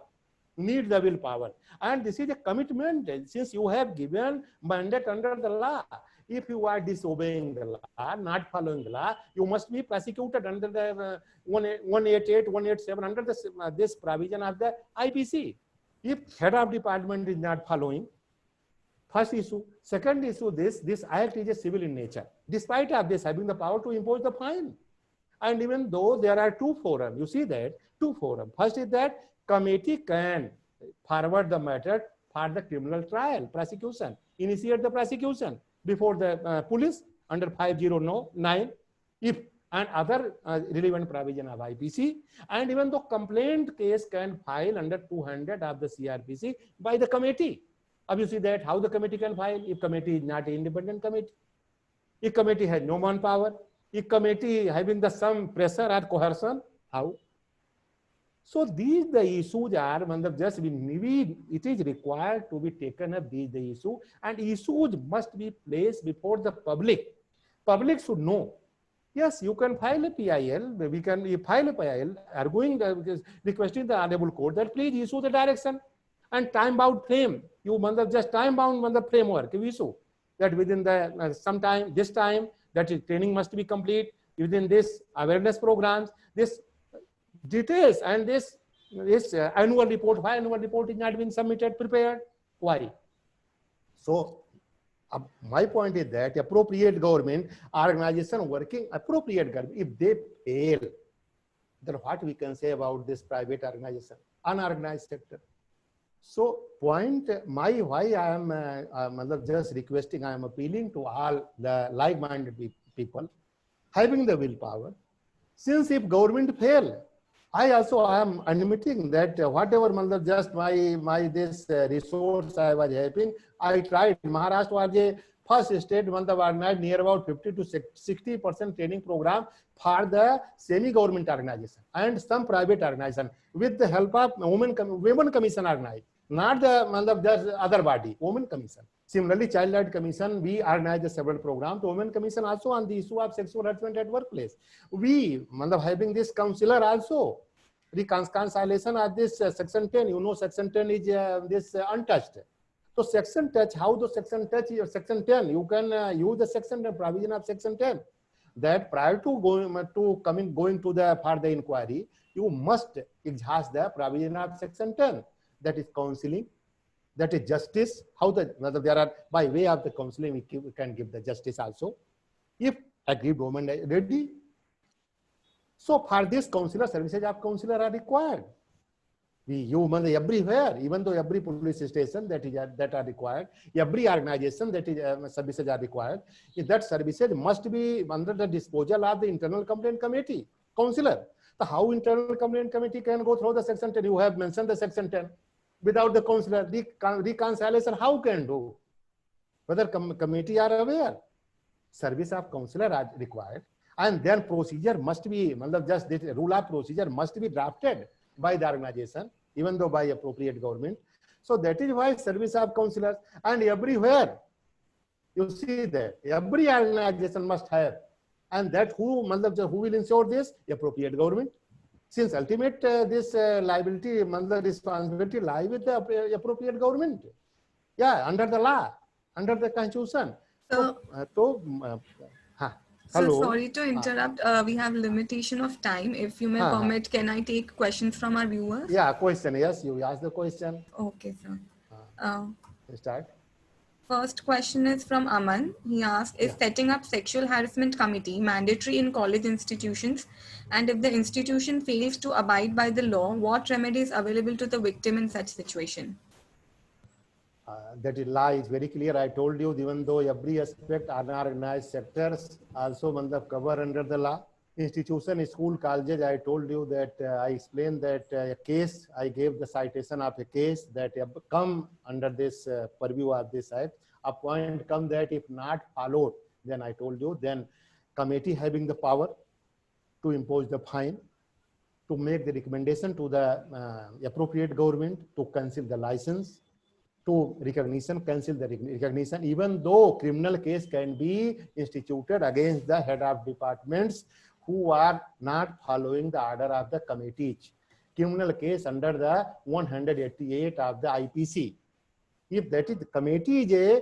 Need the willpower. And this is a commitment. Since you have given mandate under the law, if you are disobeying the law, not following the law, you must be prosecuted under the 188, 187, under this provision of the IPC. If head of department is not following, first issue. Second issue, this act is a civil in nature. Despite of this having the power to impose the fine. And even though there are two forums, you see that, two forums. First is that committee can forward the matter for the criminal trial, prosecution, initiate the prosecution before the police under 509, if and other relevant provision of IPC. And even though complaint case can file under 200 of the CRPC by the committee. You see that how the committee can file if committee is not an independent committee, if committee has no manpower, if committee having the some pressure or coercion, how? So these the issues are just it is required to be taken up these the issue, and issues must be placed before the public. Public should know. Yes, you can file a PIL. We can file a PIL, arguing requesting the honorable court that please issue the direction and time-bound frame. You just time-bound framework issue that within the sometime this time that is training must be complete within this awareness programs, this details, and this annual report. Why annual report is not been submitted, prepared? Why? So my point is that appropriate government organization working appropriate government, if they fail, then what we can say about this private organization, unorganized sector? So why I am just requesting, I am appealing to all the like-minded people having the willpower. Since if government fail, I also am admitting that whatever just this resource I was helping, I tried. Maharashtra was a first state organized near about 50 to 60% training program for the semi-government organization and some private organization with the help of women commission organized, not the other body, women commission. Similarly, Child Right Commission, we organized several programs. Women Commission also on the issue of sexual harassment at workplace. We having this counselor also. Reconciliation of this section 10, you know, section 10 is this untouched. So section touch, how the section touch your section 10, you can use the section provision of section 10. That prior to going to the further inquiry, you must exhaust the provision of section 10. That is counseling, that is justice. How there are by way of the counseling we can give the justice also. If aggrieved woman ready. So for this counselor, services of counselor are required. Everywhere, even though every police station that are required, every organization that is services are required, that services must be under the disposal of the internal complaint committee, counselor. So how internal complaint committee can go through the section 10? You have mentioned the section 10. Without the counselor, reconciliation, how can do? Whether committee are aware, service of counselor are required. And then procedure must be, just this rule of procedure must be drafted by the organization, even though by appropriate government. So that is why service of counselors, and everywhere, you see that every organization must have. And that who will ensure this? Appropriate government. Since ultimate this liability, responsibility lie with the appropriate government. Yeah, under the law, under the constitution. So, so hello. sorry to interrupt. We have limitation of time. If you may permit, can I take questions from our viewers? Yeah, question. Yes, you ask the question. Okay, sir. Start. First question is from Aman. He asked, is setting up sexual harassment committee mandatory in college institutions? And if the institution fails to abide by the law, what remedies available to the victim in such situation? That is law is very clear. I told you, even though every aspect unorganized sectors also cover under the law. Institution, school, colleges, I told you that I explained that a case, I gave the citation of a case that come under this purview of this act. A point come that if not followed, then I told you, then committee having the power to impose the fine, to make the recommendation to the appropriate government to cancel the license, to recognition, cancel the recognition, even though criminal case can be instituted against the head of departments who are not following the order of the committees. Criminal case under the 188 of the IPC. If that is the committee is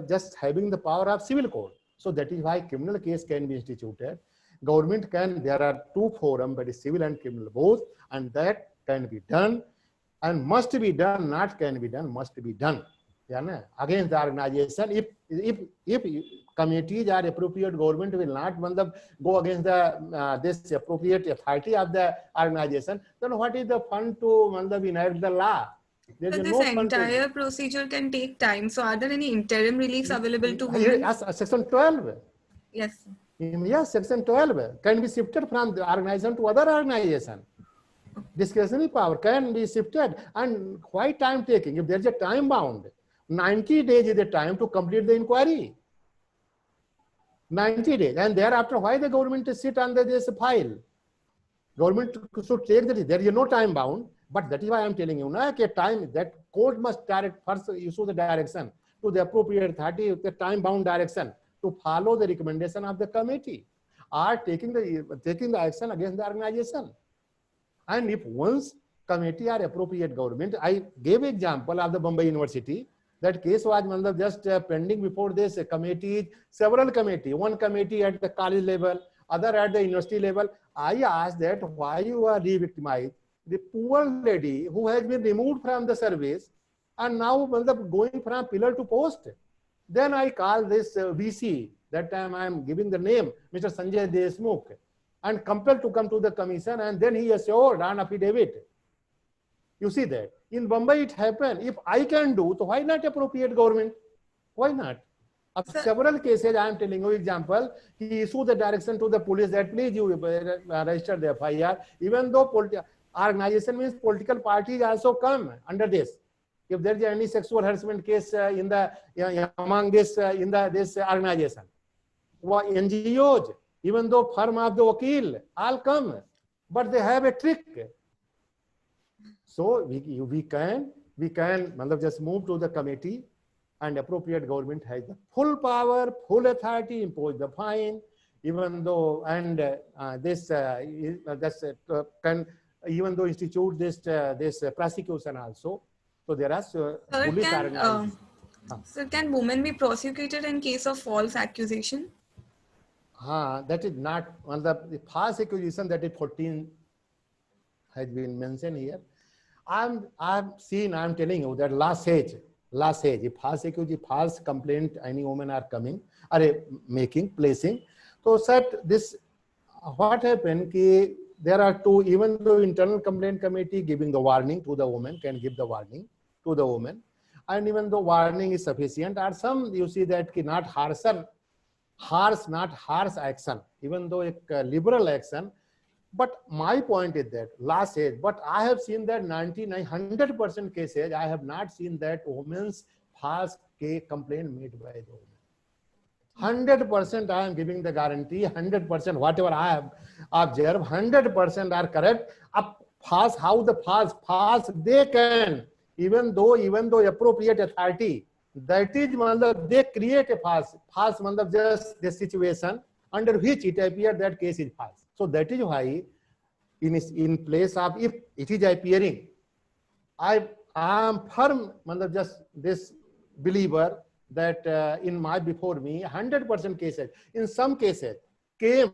just having the power of civil code. So that is why criminal case can be instituted. Government can, there are two forums, but civil and criminal both, and that can be done. And must be done, not can be done, must be done. Yeah, against the organization. If committees are appropriate, government will not go against the this appropriate authority of the organization. Then what is the fun to enact the law? But this entire procedure can take time. So are there any interim reliefs available to women? Section 12. Yes. Yes, Section 12 can be shifted from the organization to other organization. Discretionary power can be shifted, and quite time taking. If there's a time bound, 90 days is the time to complete the inquiry. 90 days, and thereafter, why the government to sit under this file? Government should take that. There is no time bound, but that is why I'm telling you, time that court must direct first issue the direction to the appropriate authority, the time bound direction to follow the recommendation of the committee, or taking the action against the organization. And if once committee or appropriate government, I gave example of the Bombay University, that case was just pending before this committee, several committee, one committee at the college level, other at the university level. I asked that why you are re-victimized. The poor lady who has been removed from the service and now going from pillar to post. Then I called this VC, that time I am giving the name, Mr. Sanjay Deshmukh, and compelled to come to the commission, and then he assured on affidavit. You see that in Bombay it happened. If I can do, so why not appropriate government? Why not? Of several cases, I am telling you example, he issued the direction to the police that please you register the FIR, even though organization means political parties also come under this. If there is any sexual harassment case in the among this this organization, NGOs, even though firm of the wakil, all come, but they have a trick. So we can just move to the committee, and appropriate government has the full power, full authority, impose the fine, even though can even though institute this prosecution also. So there are police organizations. So can women be prosecuted in case of false accusation? That is not on the false accusation, that is 14 has been mentioned here. I'm telling you that last stage, if false accusation, false complaint, any women are coming, are placing. So set this, what happened, there are two, even though internal complaint committee giving the warning to the woman, can give the warning to the woman, and even though warning is sufficient, or some you see that not harsh action, even though a liberal action. But my point is that last stage, but I have seen that 100% cases, I have not seen that women's false complaint made by the woman. 100% I am giving the guarantee, 100%, whatever I have observed, 100% are correct. How the false they can, even though appropriate authority, that is they create a false just the situation under which it appears that case is false. So that is why in place of, if it is appearing, I am firm just this believer that in my before me 100% cases, in some cases came,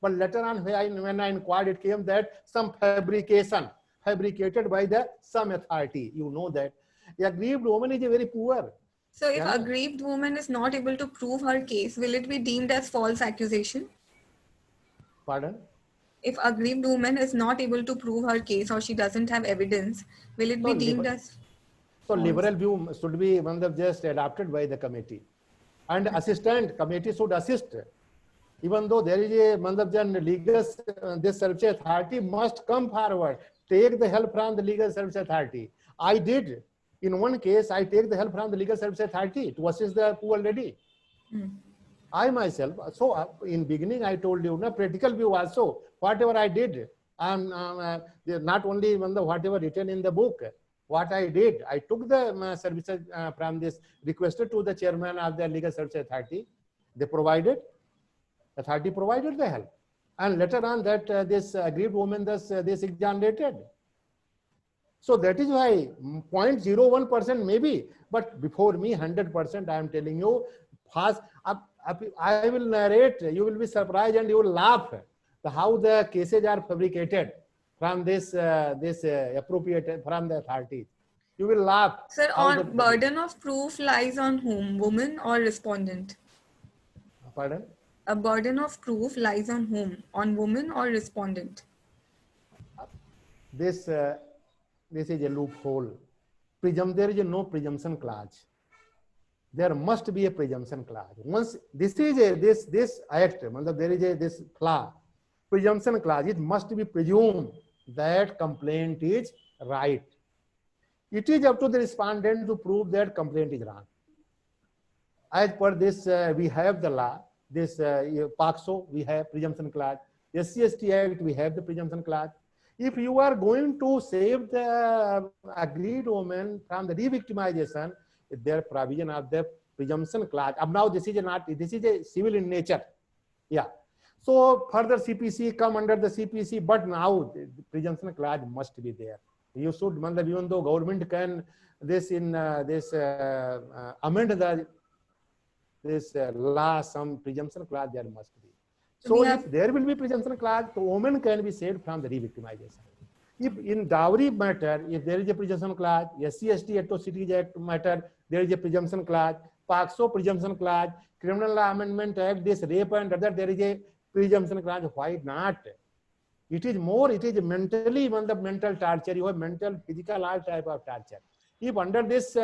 but later on when I inquired, it came that some fabricated by the some authority. You know that a aggrieved woman is a very poor. So if Yeah, aggrieved woman is not able to prove her case, will it be deemed as false accusation? pardon? If aggrieved woman is not able to prove her case or she doesn't have evidence, will it be deemed as So false? liberal view should be just adopted by the committee, and assistant committee should assist. Even though there is a legal this service authority must come forward, take the help from the legal service authority. I did in one case. I take the help from the legal service authority to assist the poor lady. I myself. So in beginning I told you, practical view also. Whatever I did, I'm not only whatever written in the book. What I did, I took the services from this, requested to the chairman of the legal service authority. They provided. Authority provided the help, and later on that this aggrieved woman this exonerated. So that is why 0.01% maybe, but before me 100%. I am telling you, fast. I will narrate. You will be surprised and you will laugh how the cases are fabricated from this appropriate from the authorities. You will laugh. Sir, on burden of proof lies on whom, woman or respondent? Pardon? A burden of proof lies on whom, on woman or respondent? This is a loophole. There is no presumption clause. There must be a presumption clause. Once this is this act, there is this flaw, presumption clause. It must be presumed that complaint is right. It is up to the respondent to prove that complaint is wrong. As per this, we have the law. This POCSO, we have presumption clause. SC/ST Act, we have the presumption clause. If you are going to save the aggrieved woman from the re-victimization, there provision of the presumption clause. Now this is a civil in nature. Yeah. So further CPC come under the CPC, but now the presumption clause must be there. You should, even though government can amend this law, some presumption clause there must be. So if there will be presumption clause, the woman can be saved from the re-victimization. If in dowry matter, if there is a presumption clause, SC/ST Atrocities Act matter, there is a presumption clause, POCSO presumption clause, Criminal Law Amendment Act, this rape and other, there is a presumption clause. Why not? It is mentally, mental torture. You have mental, physical, all type of torture. If under this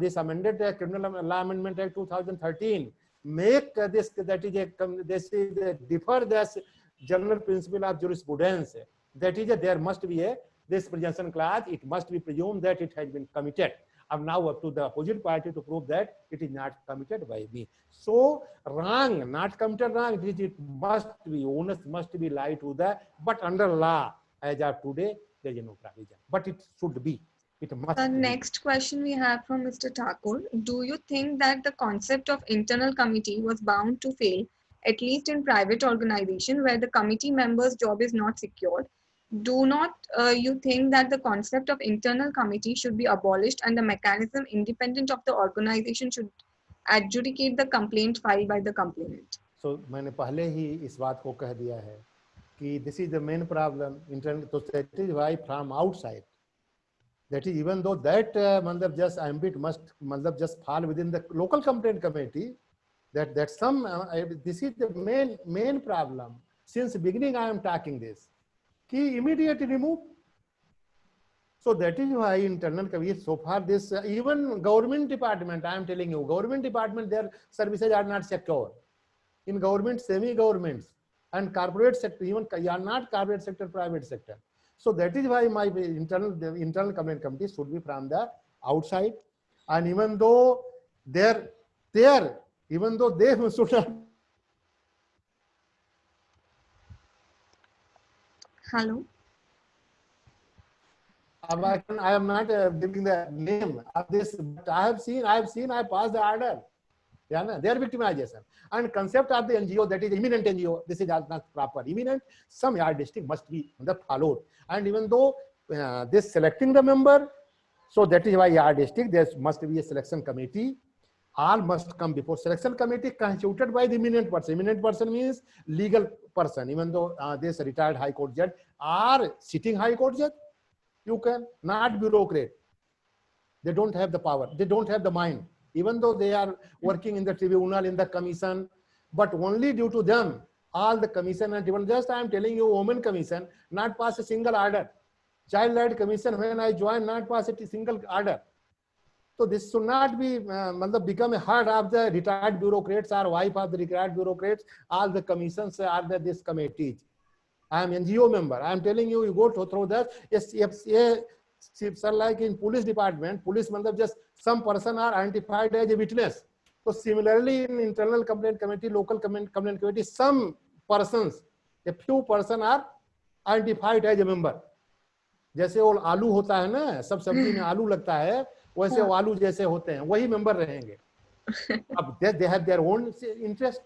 this amended Criminal Law Amendment Act 2013 make this differ this general principle of jurisprudence, that is there must be this presumption clause. It must be presumed that it has been committed. Now up to the opposite party to prove that it is not committed by me. So wrong, not committed wrong. It must be, onus must be lie to the, but under law as of today there is no provision. But it should be. It must. The next question we have from Mr. Thakur. Do you think that the concept of internal committee was bound to fail, at least in private organization where the committee members' job is not secured? Do not you think that the concept of internal committee should be abolished and the mechanism independent of the organization should adjudicate the complaint filed by the complainant? So मैंने पहले ही इस बात को कह दिया है कि this is the main problem internal. So that is why from outside, that is even though that just ambit must just fall within the local complaint committee, that some this is the main problem. Since beginning I am talking this. Key immediately remove. So that is why internal committee, so far this even government department, I am telling you, government department, their services are not secure. In government, semi-governments and corporate sector, even not corporate sector, private sector. So that is why my internal complaint committee should be from the outside. And even though even though they should not. Hello. I am not giving the name of this, but I have seen, I passed the order. Yeah, their victimization and concept of the NGO, that is imminent NGO, this is not proper. Imminent, some yardstick must be followed. And even though this selecting the member, So that is why yardstick, there must be a selection committee. All must come before selection committee constituted by the eminent person. Eminent person means legal person. Even though this retired high court judge or sitting high court judge, you can, not bureaucrat. They don't have the power. They don't have the mind. Even though they are working in the tribunal, in the commission, but only due to them, all the commission and even just I am telling you, Women Commission not pass a single order. Child Right Commission, when I joined, not pass a single order. So this should not be become a heart of the retired bureaucrats or wife of the retired bureaucrats. All the commissions are this committees. I am NGO member. I am telling you, you go through that. Yes, sir, like in police department, police just some person are identified as a witness. So similarly, in internal complaint committee, local complaint committee, some persons, a few person are identified as a member. जैसे वो आलू होता है ना, सब सब्जी में आलू लगता है, वैसे वो आलू जैसे होते हैं, वही मेंबर रहेंगे. अब they have their own interest.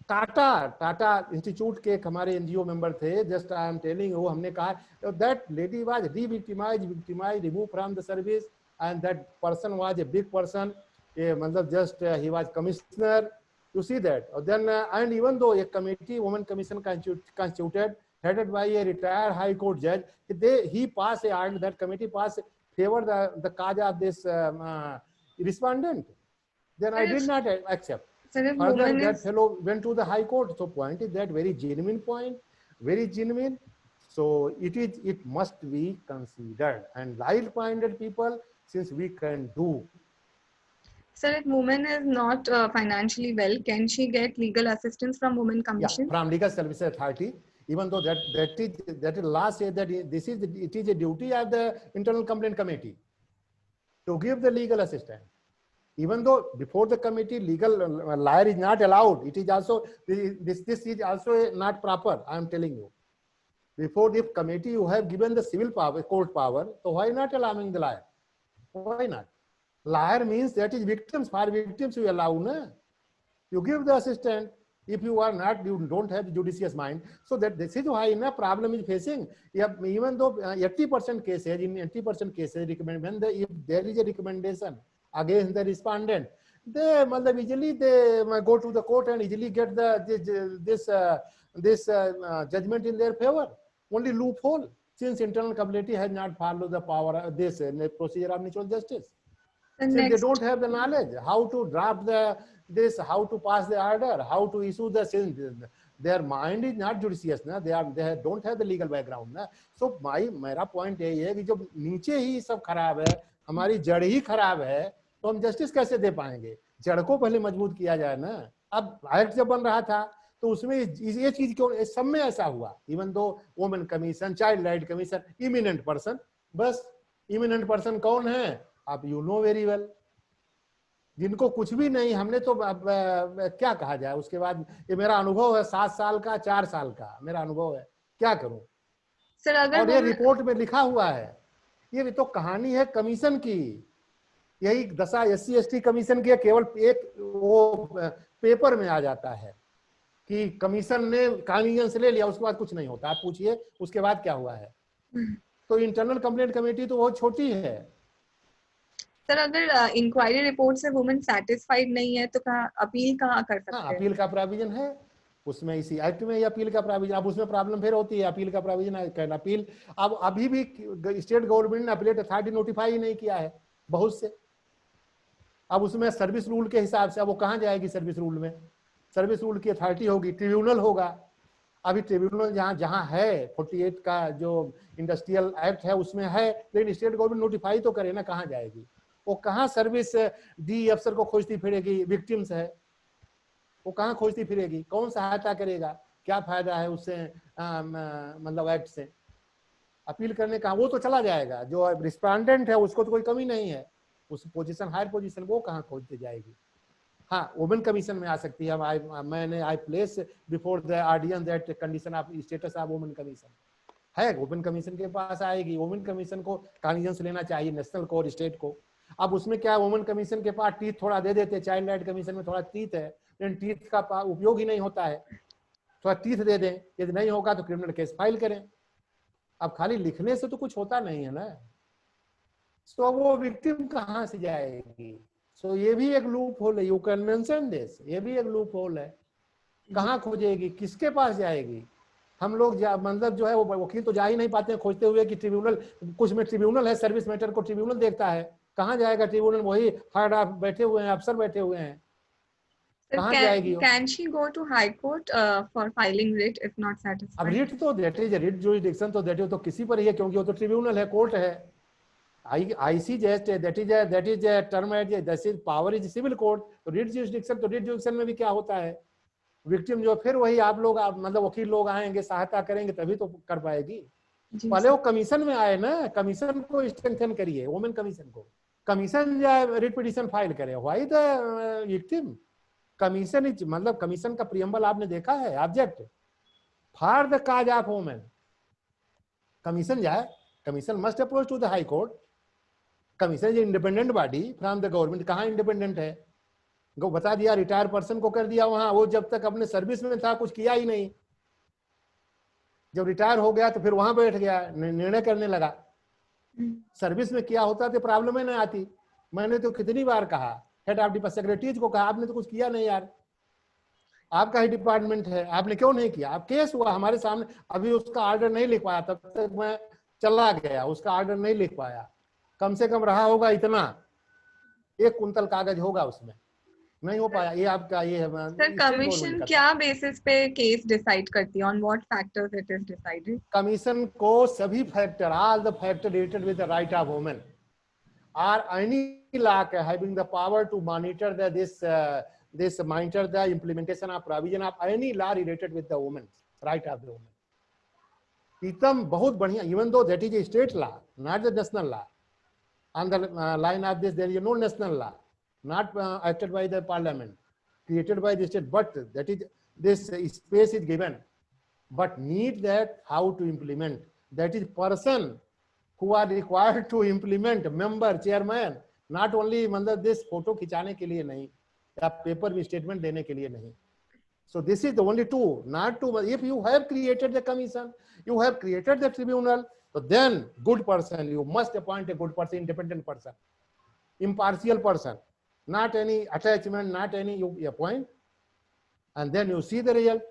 Tata institute के एक हमारे एनजीओ मेंबर थे, just I am telling you, हमने कहा that lady was victimise remove from the service and that person was a big person, मतलब just he was commissioner, you see that. और then and even though एक committee women commission constituted headed by a retired high court judge, he passed a order, that committee passed favor the cause of this respondent. Then I did not accept. Further, that fellow went to the high court. So point is that very genuine point, very genuine. So it must be considered, and like-minded people, since we can do. Sir, if woman is not financially well, can she get legal assistance from Women Commission? Yeah, from Legal Services Authority. Even though that is law says that it is a duty of the internal complaint committee to give the legal assistance. Even though before the committee, legal lawyer is not allowed. It is also this is also not proper. I am telling you. Before the committee, you have given the civil power, court power. So why not allowing the lawyer? Why not? Lawyer means that is victims. For victims, you allow, na? You give the assistant. If you are not, you don't have the judicious mind. So that this is why a problem is facing. Even though 80% cases, in 80% cases, if there is a recommendation against the respondent, they easily they go to the court and easily get this judgment in their favor. Only loophole, since internal committee has not followed the power of this procedure of mutual justice. Since they don't have the knowledge how to draft this, how to pass the order, how to issue the, since their mind is not judicious, na? They don't have the legal background, na? So मेरा point यही है कि जब नीचे ही सब खराब है, हमारी जड़ ही खराब है, तो हम जस्टिस कैसे दे पाएंगे? जड़ को पहले मजबूत किया जाए ना. अब एक्ट जब बन रहा था तो उसमें ये चीज क्यों सब में ऐसा हुआ? Even though women commission, child right commission, eminent person, बस इमिनेंट पर्सन कौन है? आप यू नो वेरी वेल. जिनको कुछ भी नहीं, हमने तो क्या कहा जाए. उसके बाद ये मेरा अनुभव है 7 साल का, 4 साल का मेरा अनुभव है, क्या करूं सर. अगर और ये रिपोर्ट में लिखा हुआ है, ये तो कहानी है कमीशन की. यही दशा SC ST कमीशन की केवल एक वो पेपर में आ जाता है कि कमीशन ने कागज से ले लिया, उसके बाद कुछ नहीं होता. आप पूछिए उसके बाद क्या हुआ है. तो इंटरनल कंप्लेंट कमेटी तो बहुत छोटी है. सर अगर इंक्वायरी रिपोर्ट से वुमेन सेटिस्फाइड नहीं है तो अपील कहाँ कर सकते हैं? अपील का प्रोविजन है उसमें, इसी एक्ट में अपील का प्रोविजन. अब उसमें प्रॉब्लम फिर होती है, अपील का प्रोविजन है. अपील अब अभी भी स्टेट गवर्नमेंट ने अपीलेट अथॉरिटी नोटिफाई ही नहीं किया है बहुत से. अब उसमें सर्विस रूल के हिसाब से अब वो कहाँ जाएगी? सर्विस रूल में सर्विस रूल की अथॉरिटी होगी, ट्रिब्यूनल होगा. अभी ट्रिब्यूनल जहाँ है 48 का जो इंडस्ट्रियल एक्ट है उसमें है, लेकिन स्टेट गवर्नमेंट नोटिफाई तो करे ना, कहाँ जाएगी वो? कहाँ सर्विस डी अफसर को खोजती फिरेगी? विक्टिम्स है वो, कहाँ खोजती फिरेगी? कौन सहायता करेगा? क्या फायदा है उससे, मतलब एक्ट से? अपील करने का वो तो चला जाएगा. जो रिस्पोंडेंट है उसको तो कोई कमी नहीं है, उस पोजीशन हायर पोजीशन वो कहाँ खोजते जाएगी? हाँ, वुमेन कमीशन में आ सकती है. मैंने I place before the audience that condition of status of women commission है. वुमेन कमीशन के पास आएगी. वुमेन कमीशन को कॉग्निजेंस लेना चाहिए, नेशनल को और स्टेट को. अब उसमें क्या, वुमेन कमीशन के पास टीथ थोड़ा दे देते. चाइल्ड राइट कमीशन में थोड़ा टीथ है, लेकिन टीथ का उपयोग ही नहीं होता है. थोड़ा टीथ दे दें, यदि नहीं होगा तो क्रिमिनल केस फाइल करें. अब खाली लिखने से तो कुछ होता नहीं है ना. तो वो विक्टिम कहाँ से जाएगी? सो ये भी एक लूप होल है, यू कैन मेंशन दिस, ये भी एक लूप होल है। कहाँ खोजेगी, किसके पास जाएगी? हम लोग मतलब जो है वो वकील तो जा ही नहीं पाते हैं खोजते हुए कि ट्रिब्यूनल, कुछ में ट्रिब्यूनल है, सर्विस मैटर को ट्रिब्यूनल देखता है, कहाँ जाएगा ट्रिब्यूनल? वही हार्ड आप बैठे हुए हैं, अफसर बैठे हुए हैं, कहाँ जाएगी वो? Can she go to High Court for filing writ if not अब satisfied? रिट तो दैट इज रिट जुरिडिक्शन, तो दैट तो किसी पर ही है, क्योंकि वो तो ट्रिब्यूनल है, कोर्ट है। I see just that is term at that is power is civil court. तो रिट जुरिडिक्शन, तो रिट जुरिडिक्शन में भी क्या होता है, विक्टिम जो फिर वही आप लोग मतलब वकील लोग आएंगे, सहायता करेंगे तभी तो कर पाएगी। पहले वो कमीशन में आए ना, कमीशन को स्ट्रेंथन करिए, वुमेन कमीशन को, कमीशन जाए रिट पिटीशन फाइल करे, why the victim? Commission is मतलब कमीशन का प्रियम्बल आपने देखा है, object for the cause of women, commission जाए, commission must approach to the high court. Commission is independent body from the government. कहाँ independent है? वो बता दिया, रिटायर पर्सन को कर दिया वहां, वो जब तक अपने सर्विस में था कुछ किया ही नहीं, जब रिटायर हो गया तो फिर वहां बैठ गया, निर्णय करने लगा। सर्विस में किया होता तो प्रॉब्लम ही नहीं आती। मैंने तो कितनी बार कहा, हेड ऑफ डिपार्टमेंट सेक्रेटरीज को कहा, आपने तो कुछ किया नहीं यार, आपका ही डिपार्टमेंट है, आपने क्यों नहीं किया? आप केस हुआ हमारे सामने, अभी उसका ऑर्डर नहीं लिख पाया, तब तक मैं चला गया, उसका ऑर्डर नहीं लिख पाया। कम से कम रहा होगा इतना, 1 कुंतल कागज होगा उसमें, नहीं हो पाया। ये आपका ये है सर, कमीशन क्या बेसिस पे केस डिसाइड करती है? On what factors it is decided? Commission को सभी factor, all the factor related with the right of women or any law having the power to monitor this monitor the implementation of provision of any law related with the women's right of the women. एकदम बहुत बढ़िया, even though that is a state law, not the national law. On the line of this, there is no national law, not acted by the parliament, created by the state, but that is this space is given, but need that how to implement. That is person who are required to implement, member, chairman, not only मतलब this photo खिंचाने के लिए नहीं या paper में statement देने के लिए नहीं. So this is the only two, not to, if you have created the commission, you have created the tribunal, so then good person, you must appoint a good person, independent person, impartial person, not any attachment, not any, you appoint, and then you see the result.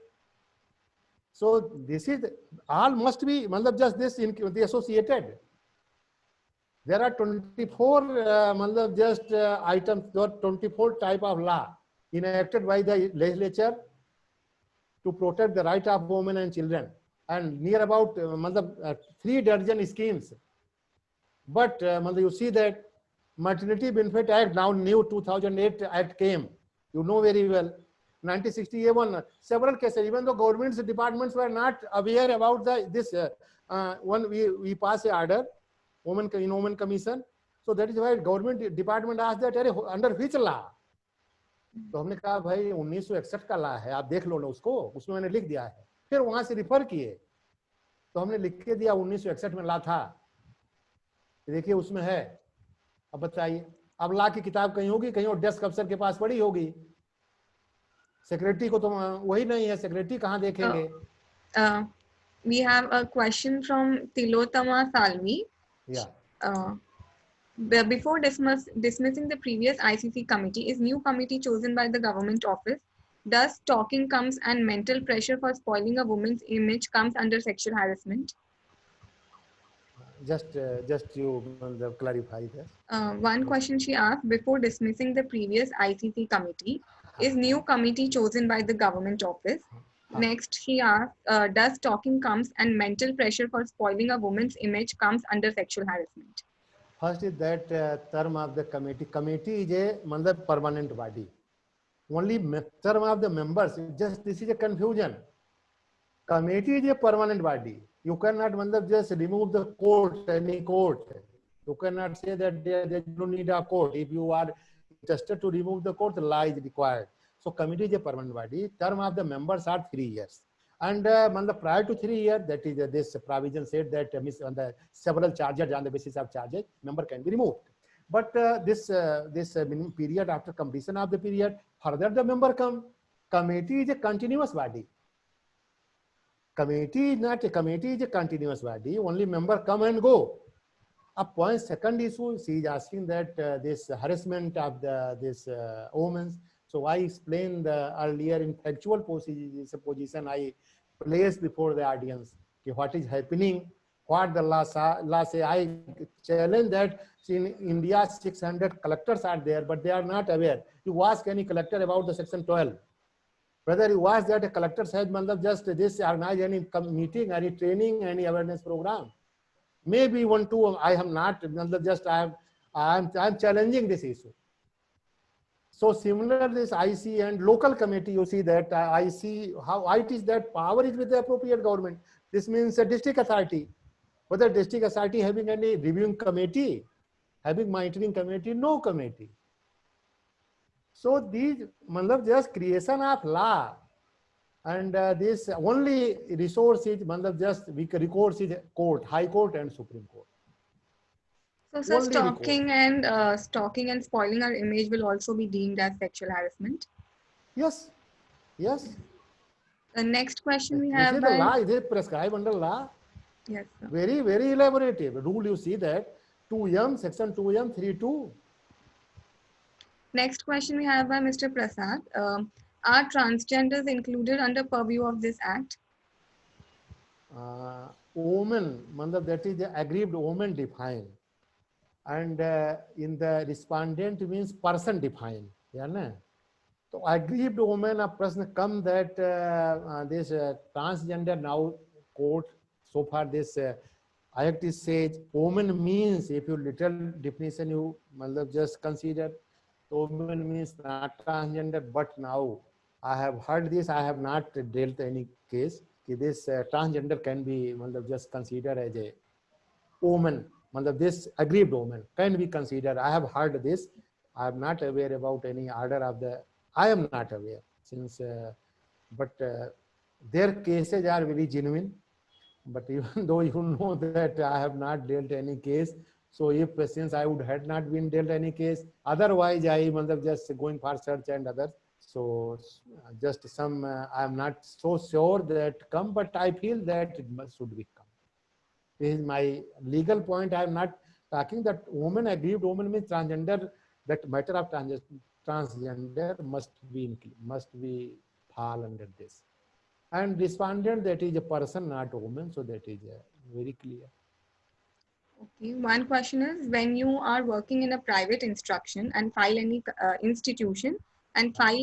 So this is all must be, मतलब just this in the associated. There are 24 मतलब just items, there are 24 type of law enacted by the legislature to protect the right of women and children, and near about मतलब 3 dozen schemes. But मतलब you see that Maternity Benefit Act, now new 2008 Act came, you know very well. 1960A1, several cases, even though government's departments were not aware about this one, we pass a order, Women Commission. So that is why government department asked that under which law? तो हमने कहा भाई 1961 का law है, आप देख लो ना उसको, उसमें मैंने लिख दिया है। फिर वहां से रिफर किए तो हमने लिख के दिया 1961 में लॉ था, देखिए उसमें है। अब बताइए, अब लॉ की किताब कहीं होगी, कहीं और डेस्क अफसर के पास पड़ी होगी, सेक्रेटरी को तो वही नहीं है, सेक्रेटरी कहाँ देखेंगे? We have a question from Tilotama Salvi. Yeah. Before dismissing the previous ICC committee, is new committee chosen by the government office? Does talking comes and mental pressure for spoiling a woman's image comes under sexual harassment? Just you clarify this. One question she asked, before dismissing the previous ICC committee, is new committee chosen by the government office? Next, she asked, does talking comes and mental pressure for spoiling a woman's image comes under sexual harassment? First is that term of the committee. Committee is a मतलब permanent body. Only term of the members. Just this is a confusion. Committee is a permanent body. You cannot मतलब just remove the court, any court. You cannot say that they don't need a court. If you are interested to remove the court, the law is required. So committee is a permanent body. Term of the members are 3 years. And prior to 3 years, that is this provision said that on the several charges, on the basis of charges, member can be removed. But this minimum period, after completion of the period, further the member come. Committee is a continuous body. Committee is not a committee, is a continuous body. Only member come and go. A point, second issue, she is asking that this harassment of this women. So I explained earlier in factual position I placed before the audience what is happening, what the law say. I challenge that in India 600 collectors are there, but they are not aware. You ask any collector about the section 12. Whether you ask that a collector said, just this organize any meeting, any training, any awareness program. Maybe one, two, I have not, just I'm challenging this issue. So similar this IC and local committee, you see that I see how it is that power is with the appropriate government. This means a district authority. Whether district authority having any reviewing committee, having monitoring committee, no committee. So these, just creation of law, and this only resource is, just recourse is court, High Court and Supreme Court. So, sir, stalking and spoiling our image will also be deemed as sexual harassment. Yes, yes. The next question we have. Is the law? Is it prescribed under law? Yes, sir. Very, very elaborative rule. You see that 2M, section 2M, 3.2. Next question we have by Mr. Prasad. Are transgenders included under purview of this act? Woman, that is the aggrieved woman defined. And in the respondent means person defined. Yeah, na? So aggrieved woman, a person come that this transgender now court, so far this act is says woman means, if you little definition you just consider, woman means not transgender, but now I have heard this, I have not dealt any case. This transgender can be just considered as a woman. This aggrieved woman can be considered. I have heard this. I am not aware about any order of the. I am not aware since, but their cases are very genuine. But even though you know that I have not dealt any case, so if since I would had not been dealt any case, otherwise I am just going for search and others. So just some, I am not so sure that come, but I feel that it should become. This is my legal point. I am not talking that woman, aggrieved woman means transgender. That matter of transgender must be fall under this. And respondent, that is a person, not a woman. So that is very clear. Okay. One question is, when you are working in a private institution and file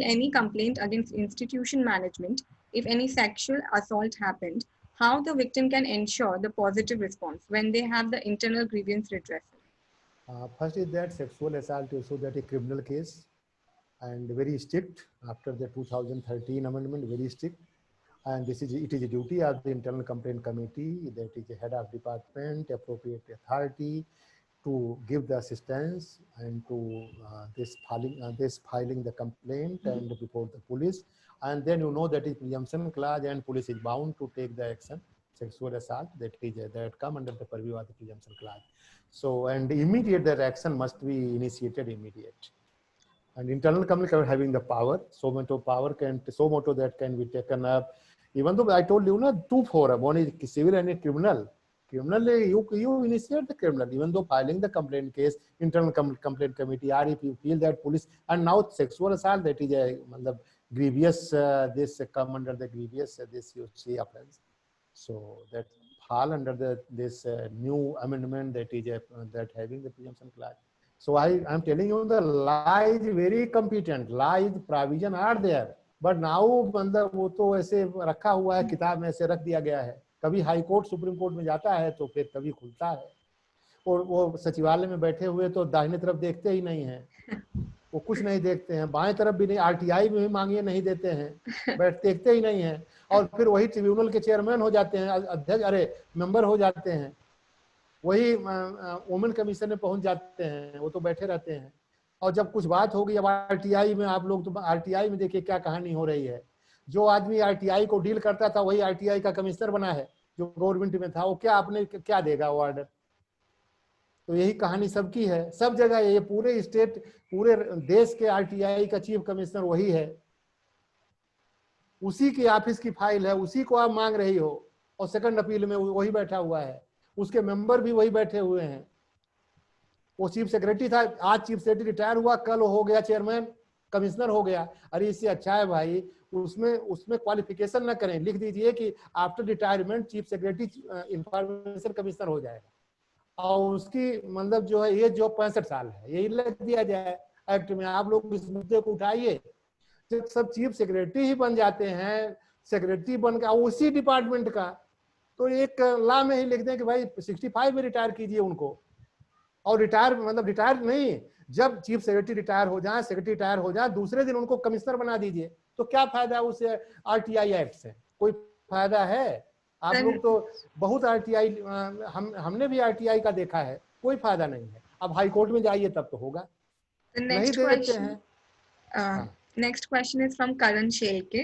any complaint against institution management, if any sexual assault happened, how the victim can ensure the positive response when they have the internal grievance redressal? First is that sexual assault also that a criminal case and very strict after the 2013 amendment, very strict. And it is a duty of the internal complaint committee, that is the head of department, appropriate authority to give the assistance and to this filing the complaint and before the police. And then you know that is presumption clause and police is bound to take the action. Sexual assault that is that come under the purview of the presumption clause. So and immediate that action must be initiated immediate. And internal complaint having the power, so much that can be taken up. Even though I told you, two forums, one is civil and a criminal. Criminally, you initiate the criminal, even though filing the complaint case, internal complaint committee, or if you feel that police, and now sexual assault, that is a grievous, this come under the grievous, this you see offense. So that fall under this new amendment that is that having the presumption clause. So I am telling you the law is very competent, law is provision are there. But now वो तो ऐसे रखा हुआ है, किताब में ऐसे रख दिया गया है, कभी हाई कोर्ट सुप्रीम कोर्ट में जाता है तो फिर कभी खुलता है, और वो सचिवालय में बैठे हुए तो दाहिने तरफ देखते ही नहीं हैं, वो कुछ नहीं देखते हैं, बाएं तरफ भी नहीं, आरटीआई में भी मांगिए नहीं देते हैं, देखते ही नहीं हैं, और फिर वही ट्रिब्यूनल के चेयरमैन हो जाते हैं, अध्यक्ष, अरे मेंबर हो जाते हैं, वही वुमेन कमीशन में पहुंच जाते हैं, वो तो बैठे रहते हैं। और जब कुछ बात होगी अब आरटीआई में, आप लोग तो आरटीआई में देखिए क्या कहानी हो रही है, जो आदमी आरटीआई को डील करता था वही आरटीआई का कमिश्नर बना है जो गवर्नमेंट में था, वो क्या आपने क्या देगा वो ऑर्डर। तो यही कहानी सबकी है, सब जगह ये पूरे स्टेट पूरे देश के आरटीआई का चीफ कमिश्नर वही है, उसी के ऑफिस की फाइल है, उसी को आप मांग रही हो, और सेकंड अपील में वही बैठा हुआ है, उसके मेंबर भी वही बैठे हुए हैं, वो चीफ सेक्रेटरी था, आज चीफ सेक्रेटरी रिटायर हुआ, कल हो गया चेयरमैन, कमिश्नर हो गया। अरे इससे अच्छा है भाई उसमें उसमें क्वालिफिकेशन ना करें, लिख दीजिए कि after retirement chief secretary information commissioner हो जाएगा, और उसकी मतलब जो है ये जो 65 साल है, यही लिख दिया जाए एक्ट में। आप लोग इस मुद्दे को उठाइए। जब सब चीफ सेक्रेटरी ही बन जाते हैं, सेक्रेटरी बन के उसी डिपार्टमेंट का, तो एक लॉ में ही लिख दें कि भाई 65 में रिटायर कीजिए उनको। और रिटायर मतलब रिटायर नहीं, जब चीफ सेक्रेटरी रिटायर हो जाए, सेक्रेटरी रिटायर हो जाए, दूसरे दिन उनको कमिश्नर बना दीजिए। तो क्या फायदा उस आरटीआई एक्ट से? कोई फायदा है? आप लोग तो बहुत आरटीआई, हमने भी आरटीआई का देखा है, कोई फायदा नहीं है। अब हाई कोर्ट में जाइए तब तो होगा, नहीं देते हैं। Next question is from Karan Shelke.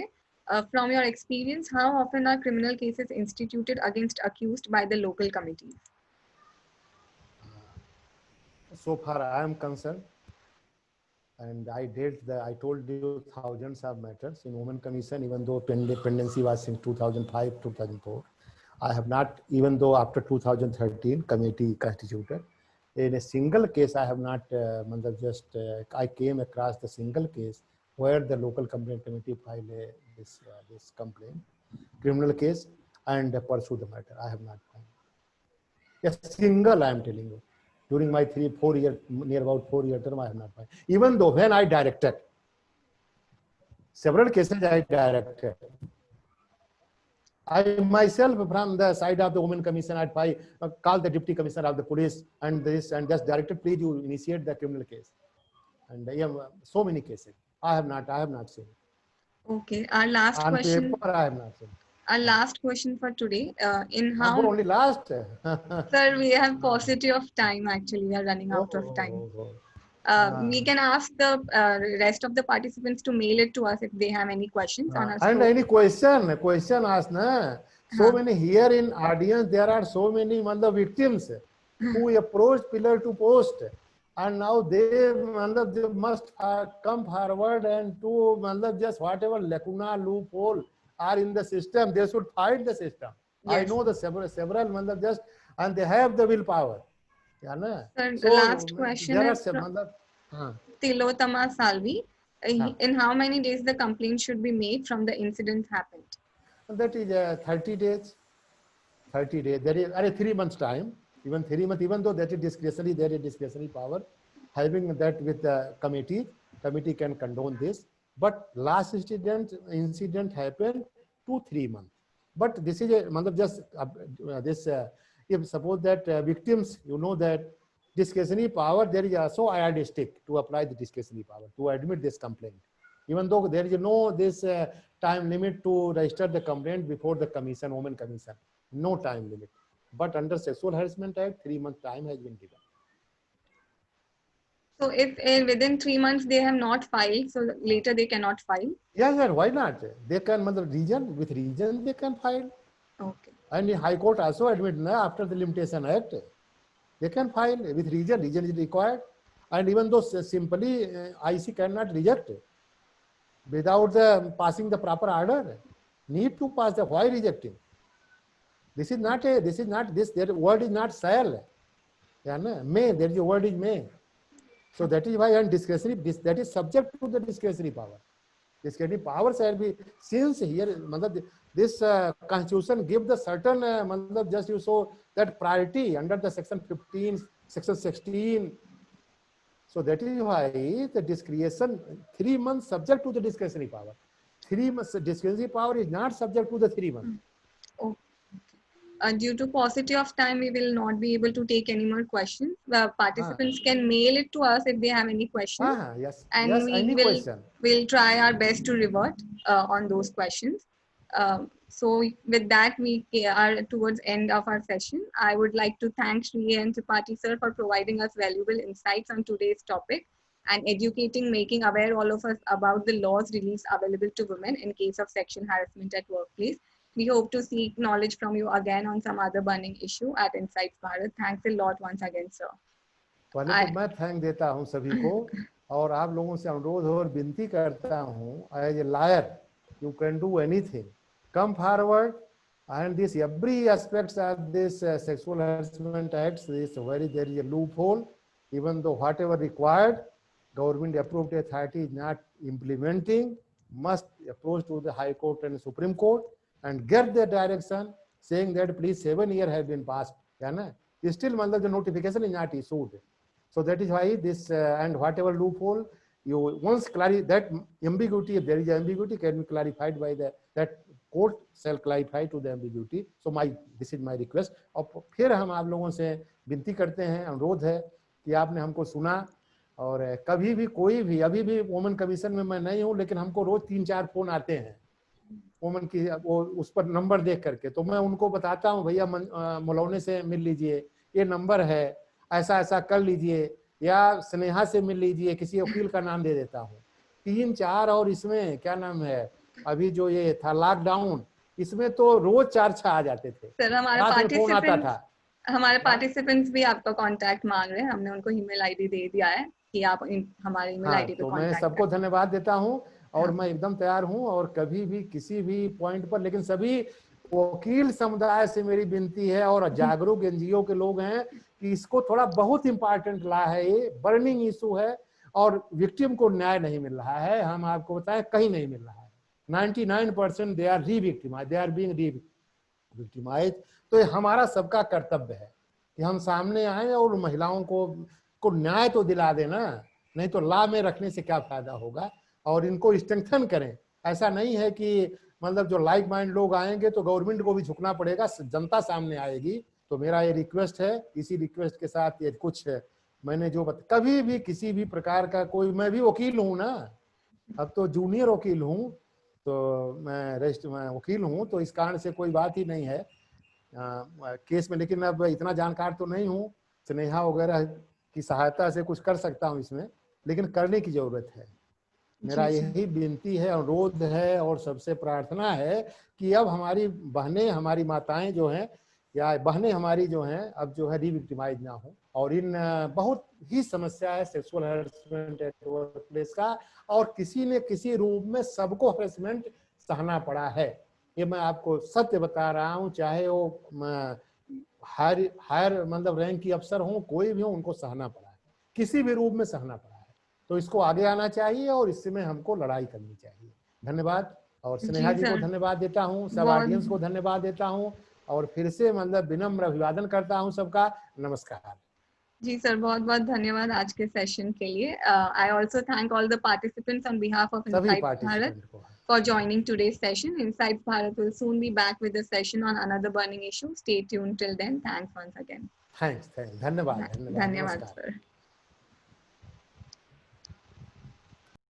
From your experience, how often are criminal cases instituted against accused by the local committees? So far I am concerned, and I told you thousands of matters in Women Commission, even though pendency was in 2005, 2004. I have not, even though after 2013 committee constituted, in a single case I have not, I came across the single case where the local complaint committee filed this complaint, criminal case, and pursue the matter. I have not found. Yes, single, I am telling you. During my 4 year, near about 4 year term, I have not found. Even though when I directed, several cases I directed, I myself from the side of the Women Commission, I'd call the Deputy Commissioner of the Police and just directed, please you initiate the criminal case. And so many cases. I have not seen. Okay, our last on question. Paper, I have not seen. Our last question for today. In how only last? Sir, we have paucity of time. Actually, we are running out of time. We can ask the rest of the participants to mail it to us if they have any questions on us. And any question ask na. So many here in audience, there are so many victims who approached pillar to post, and now they must come forward and to just whatever lacuna, loophole are in the system, they should fight the system. Yes. I know the several just, and they have the willpower. Yeah, na? Sir, So, the last question is from Tilotama Salvi. In how many days the complaint should be made from the incident happened? That is 30 days. 30 days. There is 3 months time. Even 3 months, even though that is discretionary, there is discretionary power. Having that with the committee can condone this. But last incident happened 2-3 months. But this is if suppose that victims, you know that discretionary power, there is also yardstick to apply the discretionary power to admit this complaint. Even though there is no this time limit to register the complaint before the commission, Women Commission, no time limit. But under Sexual Harassment Act, 3 month time has been given. So if within 3 months they have not filed, so later they cannot file? Yeah, why not? They can, with reason they can file. Okay. And the High Court also admit after the Limitation Act, they can file with reason is required. And even though simply IC cannot reject without passing the proper order, need to pass the why rejecting. This is not their word is not shall. Yeah, may, there is a word is may. So that is why and discretionary, that is subject to the discretionary power. Discretionary power shall be, since here this constitution give the certain just you saw that priority under the section 15, section 16. So that is why the discretion 3 months subject to the discretionary power. 3 months discretionary power is not subject to the 3 months. Okay. Due to paucity of time, we will not be able to take any more questions. The participants can mail it to us if they have any questions. Yes. And yes, we will try our best to revert on those questions. So with that, we are towards end of our session. I would like to thank Shri N. Tripathi sir for providing us valuable insights on today's topic and educating, making aware all of us about the laws released available to women in case of sexual harassment at workplace. We hope to seek knowledge from you again on some other burning issue at Insights Bharat. Thanks a lot once again, sir. पहले तो मैं thank देता हूं सभी को और आप लोगों से अनुरोध और विनती करता हूं, as a lawyer you can do anything. Come forward, and this every aspects of this sexual harassment acts, there is a loophole, even though whatever required, government approved authority is not implementing, must approach to the High Court and Supreme Court and get their direction saying that please 7 years have been passed. Yeah, na? Still, the notification is not issued. So that is why this and whatever loophole you once clarify that ambiguity, if there is ambiguity, can be clarified by that court shall clarify to the ambiguity. So this is my request. और फिर हम आप लोगों से विनती करते हैं, अनुरोध है कि आपने हमको सुना और कभी भी कोई भी, अभी भी वुमेन कमीशन में मैं नहीं हूँ, लेकिन हमको रोज 3-4 फोन आते हैं वुमेन की, वो उस पर नंबर देख करके, तो मैं उनको बताता हूँ भैया मलौने से मिल लीजिए, ये नंबर है, ऐसा ऐसा कर लीजिए, या स्नेहा से मिल लीजिए, किसी वकील का नाम दे देता हूँ। 3-4 और इसमें क्या नाम है, अभी जो ये था लॉकडाउन, इसमें तो रोज 4-6 आ जाते थे। सर हमारे पार्टिसिपेंट्स भी आपका कांटेक्ट मांग रहे हैं, हमने उनको ईमेल आईडी दे दिया है कि आप हमारे ईमेल आईडी पे तो कांटेक्ट मैं सबको धन्यवाद देता हूँ और मैं एकदम तैयार हूँ और कभी भी किसी भी पॉइंट पर, लेकिन सभी वकील समुदाय से मेरी विनती है और जागरूक एनजीओ के लोग हैं कि इसको थोड़ा, बहुत इंपॉर्टेंट ला है, ये बर्निंग इशू है और विक्टिम को न्याय नहीं मिल रहा है। हम आपको बताएं कहीं नहीं मिल रहा है। 99% they are revictimise, they are being revictimise. तो ये हमारा सबका कर्तव्य है कि हम सामने आए और महिलाओं को न्याय तो दिला देना, नहीं तो लॉ में रखने से क्या फायदा होगा, और इनको स्ट्रेंथन करें। ऐसा नहीं है कि जो लाइक माइंड लोग आएंगे तो गवर्नमेंट को भी झुकना पड़ेगा, जनता सामने आएगी। तो मेरा ये रिक्वेस्ट है, इसी रिक्वेस्ट के साथ ये कुछ मैंने जो कभी भी किसी भी प्रकार का कोई, मैं भी वकील हूँ ना, अब तो जूनियर वकील हूँ, तो मैं वकील हूँ, तो इस कारण से कोई बात ही नहीं है केस में, लेकिन अब इतना जानकार तो नहीं हूँ, स्नेहा वगैरह की सहायता से कुछ कर सकता हूँ इसमें, लेकिन करने की जरूरत है। मेरा यही विनती है, अनुरोध है और सबसे प्रार्थना है कि अब हमारी बहनें, हमारी माताएं जो हैं, या बहनें हमारी जो हैं, अब जो है री-विक्टिमाइज ना हो। और इन बहुत ही समस्या है sexual harassment at work place का, और किसी ने किसी रूप में सबको हैरेसमेंट सहना पड़ा है। ये मैं आपको सत्य बता रहा हूँ, चाहे वो हायर रैंक की अफसर हो, कोई भी हो, उनको सहना पड़ा है, किसी भी रूप में सहना पड़ा है। तो इसको आगे आना चाहिए और इसमें हमको लड़ाई करनी चाहिए। धन्यवाद। और स्नेहा जी को धन्यवाद देता हूँ, सब ऑडियंस को धन्यवाद देता हूँ, और फिर से विनम्र अभिवादन करता हूँ सबका। नमस्कार जी सर, बहुत बहुत धन्यवाद आज के सेशन के लिए। I also thank all the participants on behalf of insights Bharat for joining today's session. Insights Bharat will soon be back with a session on another burning issue. Stay tuned till then. Thanks once again. Thanks. धन्यवाद sir.